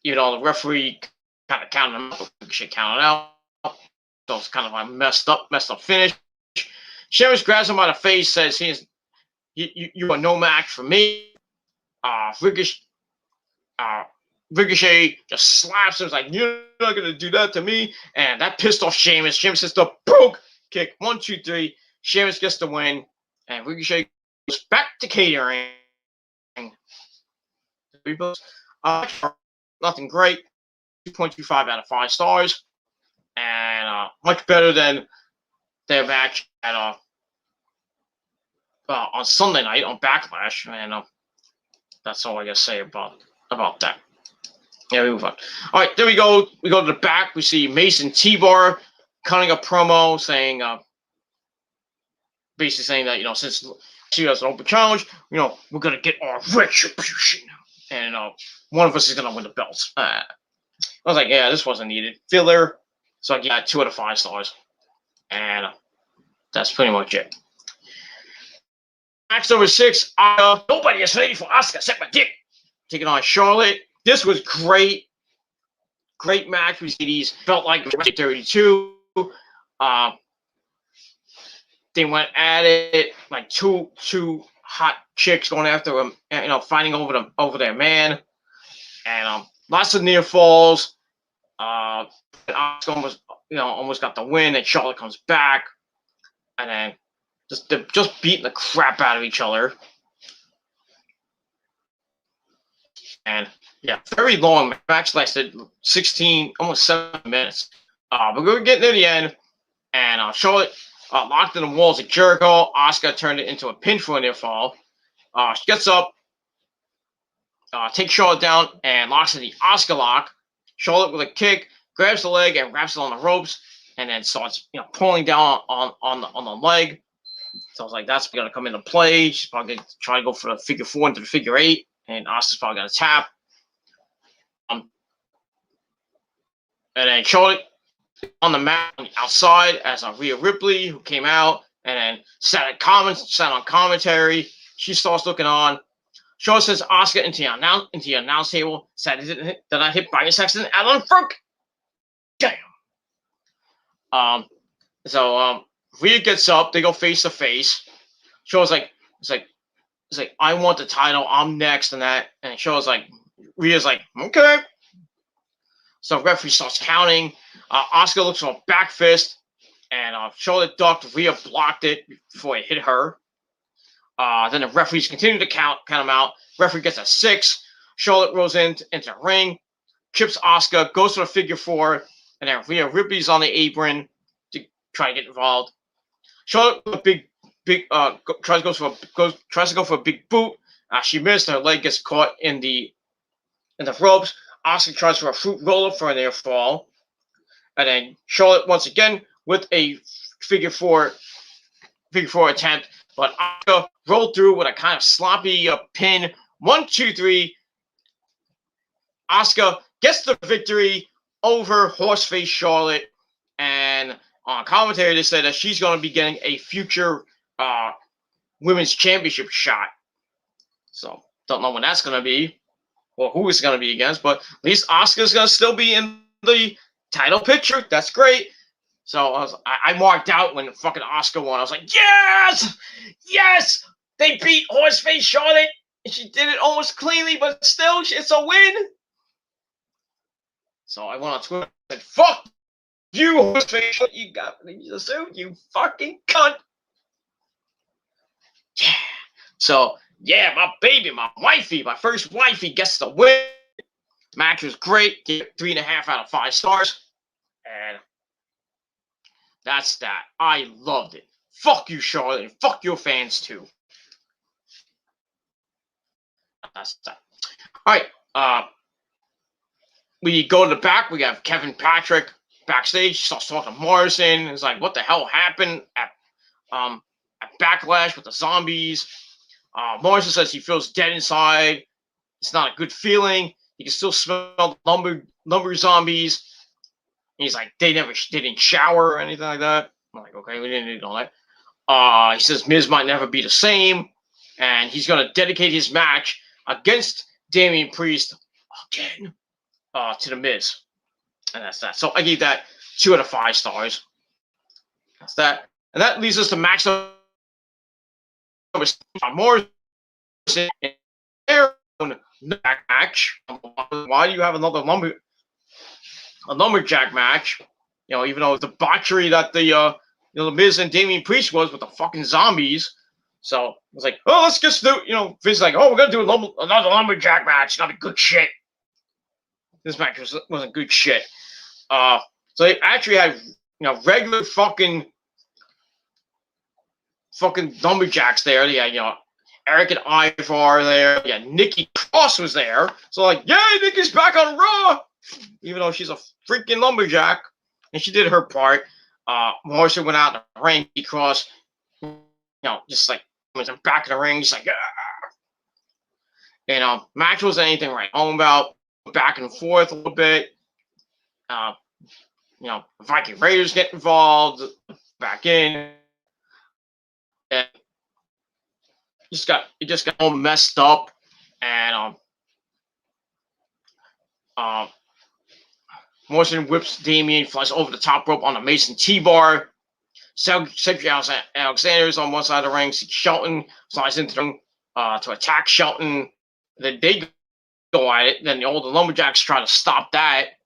The referee kind of counted him out. Ricochet counted out. So it's kind of a messed up finish. Sheamus grabs him by the face, says, you are no match for me. Ricochet just slaps him. He's like, you're not going to do that to me. And that pissed off Sheamus. Sheamus hits the brogue kick. 1, 2, 3. Sheamus gets the win. And Ricochet goes back to catering. Nothing great. 2.25 out of 5 stars. And much better than their match at on Sunday night on Backlash. And That's all I gotta say about that. Yeah, we move on. All right, there we go. We go to the back. We see Mason T-Bar cutting a promo saying, basically saying that, since she has an open challenge, we're gonna get our retribution, and one of us is gonna win the belts. I was like, yeah, this wasn't needed. Filler. So I got 2 out of 5 stars, and that's pretty much it. Match number 6. Nobody is ready for Asuka. Set my dick. Taking on Charlotte. This was great. Great match. We see these felt like 32. They went at it like two hot chicks going after them, fighting over their man, and lots of near falls. Asuka almost got the win, and Charlotte comes back, and then they're just beating the crap out of each other. And yeah, very long match, lasted 16, almost 7 minutes. But we were getting near the end, and Charlotte locked in the walls of Jericho. Asuka turned it into a pin for a near fall. She gets up, takes Charlotte down, and locks in the Asuka lock. Charlotte with a kick, grabs the leg and wraps it on the ropes, and then starts pulling down on the leg. So I was like, that's going to come into play. She's probably going to try to go for the figure 4 into the figure 8, and Asuka's probably going to tap. And then Charlotte on the mat on the outside as Rhea Ripley, who came out and then sat on commentary. She starts looking on. Charlotte sends Asuka into the announce table. Said, did I hit Byron Saxton and Alan Frank? Damn. So Rhea gets up. They go face to face. Charlotte's like, it's like, I want the title. I'm next and that. And Charlotte's like, Rhea's like, okay. So referee starts counting. Asuka looks for a back fist, and Charlotte ducked. Rhea blocked it before it hit her. Then the referees continue to count them out. Referee gets a 6. Charlotte rolls into the ring, chips Asuka, goes for the figure 4, and then Rhea Ripley's on the apron to try to get involved. Charlotte with a big tries to go for a big boot. She missed. Her leg gets caught in the ropes. Asuka tries for a fruit roller for a near fall. And then Charlotte once again with a figure 4 attempt. But Asuka rolled through with a kind of sloppy pin. 1, 2, 3. Asuka gets the victory over Horseface Charlotte. And on commentary, they said that she's going to be getting a future women's championship shot. So, don't know when that's going to be. Or who it's going to be against, but at least Asuka's going to still be in the title picture. That's great. So I marked out when fucking Asuka won. I was like, yes, they beat Horseface Charlotte. She did it almost cleanly, but still, it's a win. So I went on Twitter and said, fuck you, Horseface Charlotte. You got me the suit, you fucking cunt. Yeah. So. Yeah, my baby, my wifey, my first wifey gets the win. Match was great. Gave it 3.5 out of 5 stars. And that's that. I loved it. Fuck you, Charlotte, and fuck your fans too. That's that. All right. We go to the back. We have Kevin Patrick backstage. He starts talking to Morrison. It's like, what the hell happened at Backlash with the zombies? Morrison says he feels dead inside. It's not a good feeling. He can still smell lumber zombies. And he's like, they didn't shower or anything like that. I'm like, okay, we didn't need all that. He says Miz might never be the same, and he's going to dedicate his match against Damian Priest again to the Miz. And that's that. So I gave that 2 out of 5 stars. That's that. And that leads us to match number Morrison match. Why do you have another lumberjack match? Even though the debauchery that the Miz and Damian Priest was with the fucking zombies. So I was like, oh, let's just do. Vince's like, oh, we're gonna do another lumberjack match. It's gonna be good shit. This match wasn't good shit. So they actually had regular fucking lumberjacks there. They had Eric and Ivar are there. Yeah, Nikki Cross was there. So like, yay, Nikki's back on Raw, even though she's a freaking lumberjack, and she did her part. Morrison went out in the ring. Nikki Cross, just like was back in the ring, just like, match wasn't anything right home about. Back and forth a little bit. Viking Raiders get involved. Back in. And it just got all messed up, and Morrison whips Damien, flies over the top rope on a Mason T-bar. Cedric Alexander's on one side of the ring. Shelton flies into the ring to attack Shelton. Then they go at it. Then all the lumberjacks try to stop that,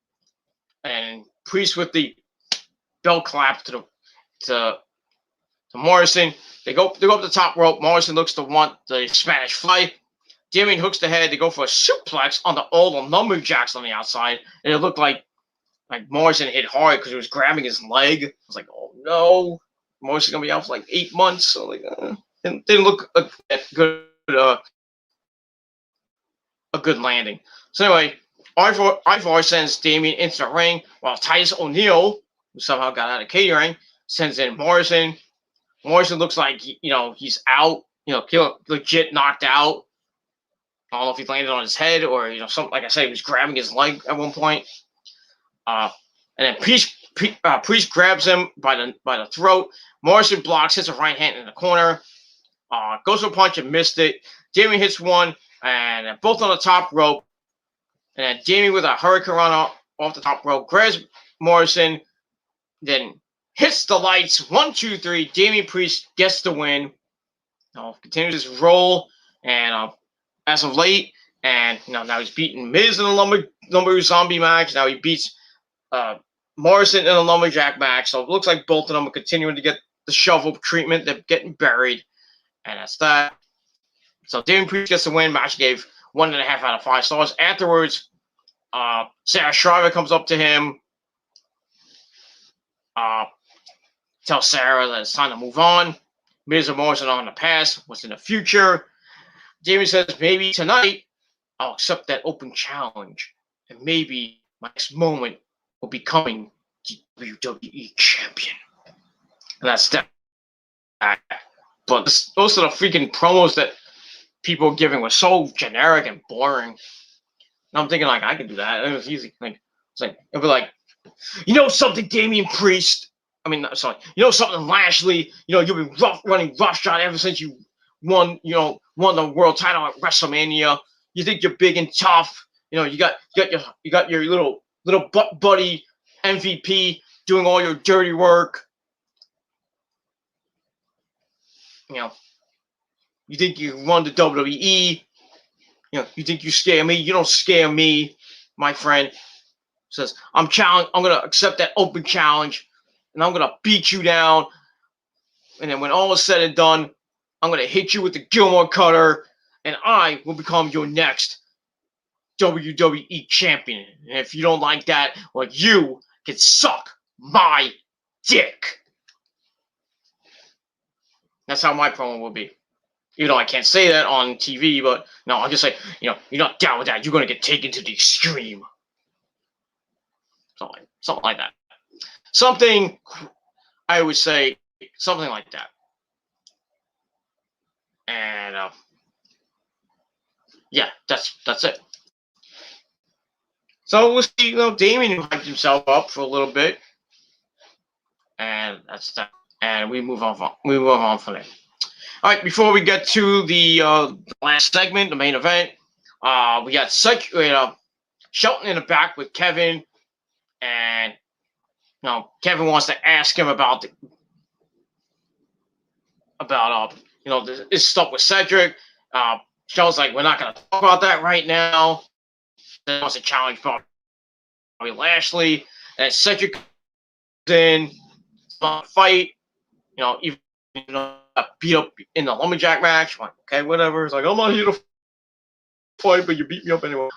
and Priest with the bell clap to Morrison. They go up the top rope. Morrison looks to want the Spanish fly. Damien hooks the head. They go for a suplex on all the lumberjacks on the outside, and it looked like Morrison hit hard because he was grabbing his leg. I was like, oh no, Morrison's gonna be out for like 8 months. So like, didn't look good. A good landing. So anyway, Ivar sends Damien into the ring while Titus O'Neil, who somehow got out of catering, sends in Morrison. Morrison looks like he's out. Legit knocked out. I don't know if he landed on his head or something. Like I said, he was grabbing his leg at one point. And then Priest grabs him by the throat. Morrison blocks, hits a right hand in the corner. Goes for a punch and missed it. Damien hits one, and both on the top rope. And then Damien with a hurricane run off the top rope grabs Morrison, then hits the lights. 1, 2, 3. Damien Priest gets the win. Continues his roll, and as of late, and now he's beating Miz in a lumber zombie match. Now he beats Morrison in a lumberjack match. So it looks like both of them are continuing to get the shovel treatment. They're getting buried, and that's that. So Damien Priest gets the win. Match gave 1.5 out of 5 stars. Afterwards, Sarah Shriver comes up to him, tells Sarah that it's time to move on. Miz and Morrison are in the past. What's in the future? Damien says, maybe tonight I'll accept that open challenge, and maybe my next moment will be becoming the WWE champion. And that's that. But those are the freaking promos that people were giving were so generic and boring. And I'm thinking, like, I could do that. It was easy. It'd be like, something, Damien Priest. Something, Lashley. You've been running roughshod ever since you won the world title at WrestleMania. You think you're big and tough. You got your little butt buddy MVP doing all your dirty work. You think you run the WWE. You think you scare me. You don't scare me, my friend. Says, I'm going to accept that open challenge, and I'm going to beat you down. And then when all is said and done, I'm going to hit you with the Gilmore Cutter, and I will become your next WWE champion. And if you don't like that, well, you can suck my dick. That's how my promo will be. I can't say that on TV, but no, I'll just say, you're not down with that. You're going to get taken to the extreme. Something like that. Something, I would say, something like that. And, yeah, that's it. So we'll see, Damien hyped himself up for a little bit. And that's that. And we move on from there. All right, before we get to the last segment, the main event, we got Shelton in the back with Kevin, and Kevin wants to ask him about this stuff with Cedric. Shelton's like, we're not going to talk about that right now. He wants to challenge Bobby Lashley, and Cedric comes in, fight, even beat up in the lumberjack match. I'm like, okay, whatever. It's like, I'm not here to fight, but you beat me up anyway.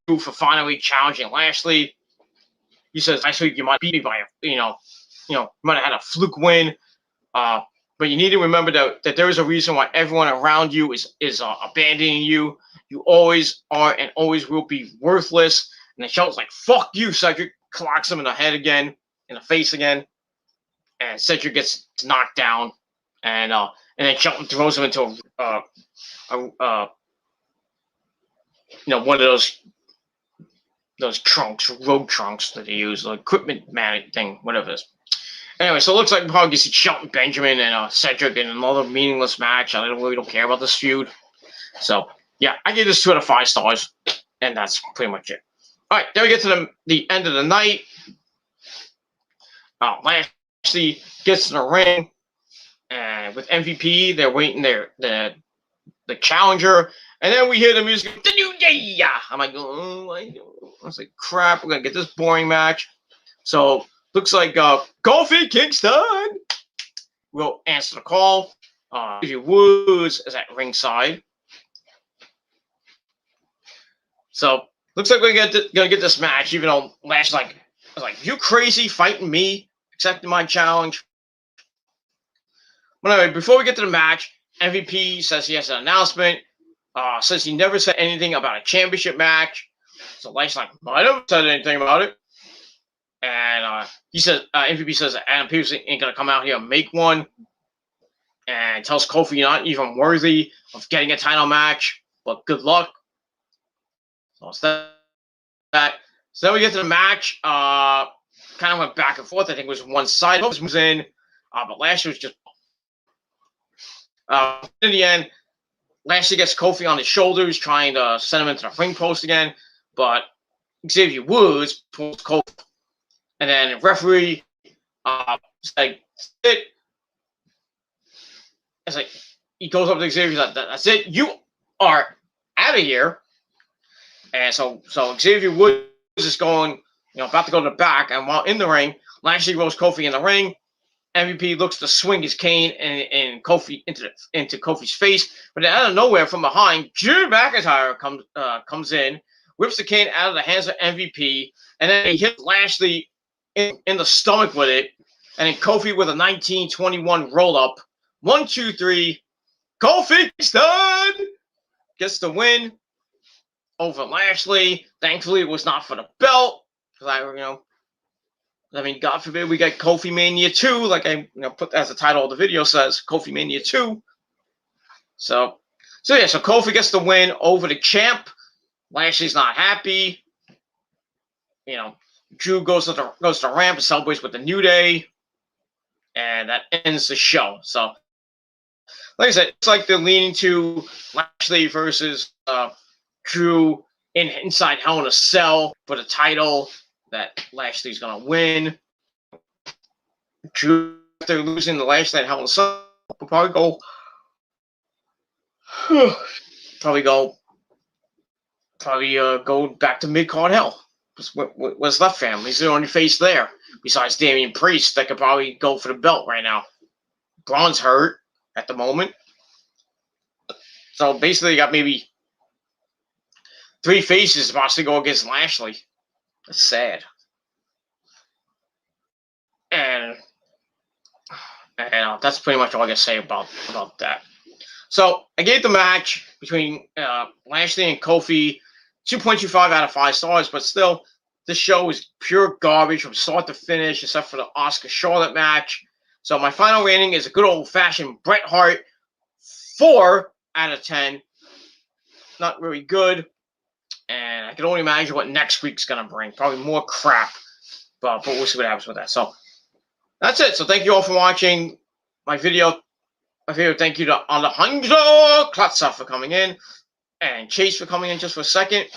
You for finally challenging Lashley. He says, last week you might beat me by you might have had a fluke win. But you need to remember that there is a reason why everyone around you is abandoning you. You always are and always will be worthless. And then Shelton's like, "Fuck you, Cedric." Clocks him in the head again, in the face again, and Cedric gets knocked down. And then Shelton throws him into one of those trunks, road trunks that they use, like equipment man thing, whatever it is. Anyway, so it looks like we'll probably see Shelton Benjamin and Cedric in another meaningless match. I really don't care about this feud. So, yeah, I give this 2 out of 5 stars, and that's pretty much it. All right, then we get to the end of the night. Lashley gets in the ring, and with MVP, they're waiting the challenger, and then we hear the music, the New Day. I'm like, oh, I was like, crap, we're gonna get this boring match. So looks like Kofi Kingston will answer the call. Xavier Woods is at ringside. So looks like we're gonna get this match, even though Lashley I was like, you crazy fighting me, accepting my challenge. But anyway, before we get to the match, MVP says he has an announcement. Says he never said anything about a championship match. So Lashley's like, I never said anything about it. And he says, MVP says that Adam Pearce ain't gonna come out here and make one, and tells Kofi not even worthy of getting a title match. But good luck. So it's that. So then we get to the match. Kind of went back and forth. I think it was one side. Kofi was in, but Lashley was just. In the end, Lashley gets Kofi on his shoulders, trying to send him into the ring post again, but Xavier Woods pulls Kofi. And then the referee like, it. It's like he goes up to Xavier, like, that's it. You are out of here. And so Xavier Woods is going, about to go to the back, and while in the ring, Lashley rolls Kofi in the ring. MVP looks to swing his cane and Kofi into Kofi's face, but then out of nowhere from behind, Drew McIntyre comes in, whips the cane out of the hands of MVP, and then he hits Lashley in the stomach with it, and then Kofi with a 1921 roll up. 1, 2, 3. Kofi Kingston gets the win over Lashley. Thankfully, it was not for the belt, because God forbid we get Kofi Mania 2, like I put as the title of the video says, Kofi Mania 2. So Kofi gets the win over the champ. Lashley's not happy. Drew goes to the ramp and celebrates with the New Day, and that ends the show. So, like I said, it's like they're leaning to Lashley versus Drew inside Hell in a Cell for the title that Lashley's gonna win. Drew, after losing the Lashley at Hell in a Cell, will probably go back to mid-card hell. What's left, family? He's the only face there besides Damian Priest that could probably go for the belt right now. Braun's hurt at the moment, so basically you got maybe 3 faces possibly go against Lashley. That's sad. And that's pretty much all I can say about that. So I gave the match between Lashley and Kofi 2.25 out of 5 stars, but still, this show is pure garbage from start to finish, except for the Asuka Charlotte match. So my final rating is a good old-fashioned Bret Hart 4 out of 10. Not really good, and I can only imagine what next week's gonna bring. Probably more crap, but we'll see what happens with that. So that's it. So thank you all for watching my video. Thank you to Alejandro Klatza for coming in, and Chase for coming in just for a second.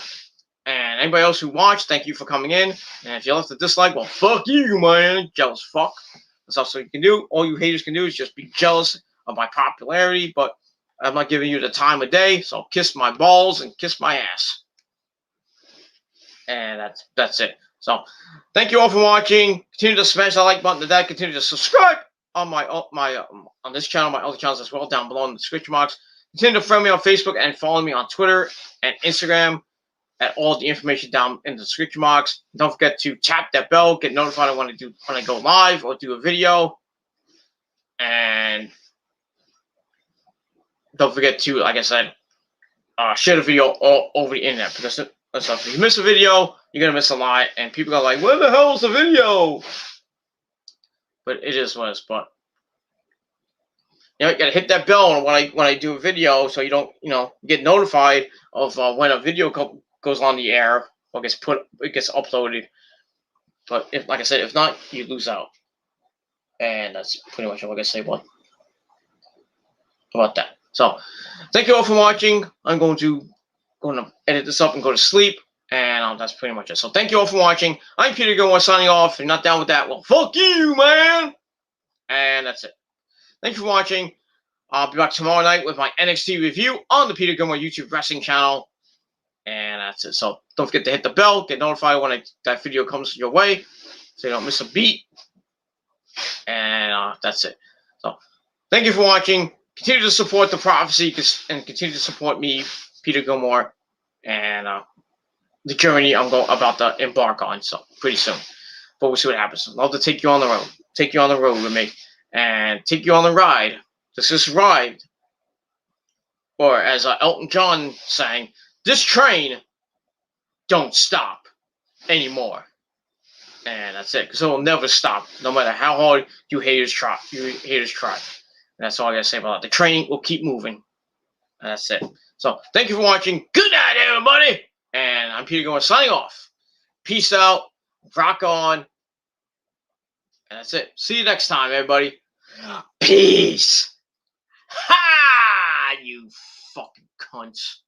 And anybody else who watched, thank you for coming in. And if you left a dislike, well, fuck you, man. Jealous fuck. That's also what you can do. All you haters can do is just be jealous of my popularity, but I'm not giving you the time of day, so kiss my balls and kiss my ass. And that's it. So thank you all for watching. Continue to smash that like button to that. Continue to subscribe on on this channel, my other channels as well, down below in the description box. Continue to friend me on Facebook and follow me on Twitter and Instagram at all the information down in the description box. Don't forget to tap that bell, get notified when I go live or do a video. And don't forget to, like I said, share the video all over the internet, because if you miss a video, you're gonna miss a lot, and people are like, "Where the hell is the video?" But it is what it is. But you gotta hit that bell when I do a video, so you don't get notified of when a video goes on the air or gets uploaded. But like I said, if not, you lose out. And that's pretty much all I gotta say about that. So thank you all for watching. I'm going to edit this up and go to sleep, and that's pretty much it. So thank you all for watching. I'm Peter Gilmore signing off. If you're not down with that, well, fuck you, man. And that's it. Thank you for watching. I'll be back tomorrow night with my NXT review on the Peter Gilmore YouTube wrestling channel. And that's it. So don't forget to hit the bell, get notified when that video comes your way, so you don't miss a beat. And that's it. So thank you for watching. Continue to support the prophecy and continue to support me, Peter Gilmore, and the journey I'm about to embark on. So pretty soon, but we'll see what happens. I'd love to take you on the road, with me, and take you on the ride. This ride, or as Elton John sang, "This train don't stop anymore." And that's it, because it will never stop, no matter how hard you haters try. And that's all I gotta say about it. The train will keep moving. And that's it. So thank you for watching. Good night, everybody. And I'm Peter Gilmore signing off. Peace out. Rock on. And that's it. See you next time, everybody. Peace. Ha! You fucking cunts.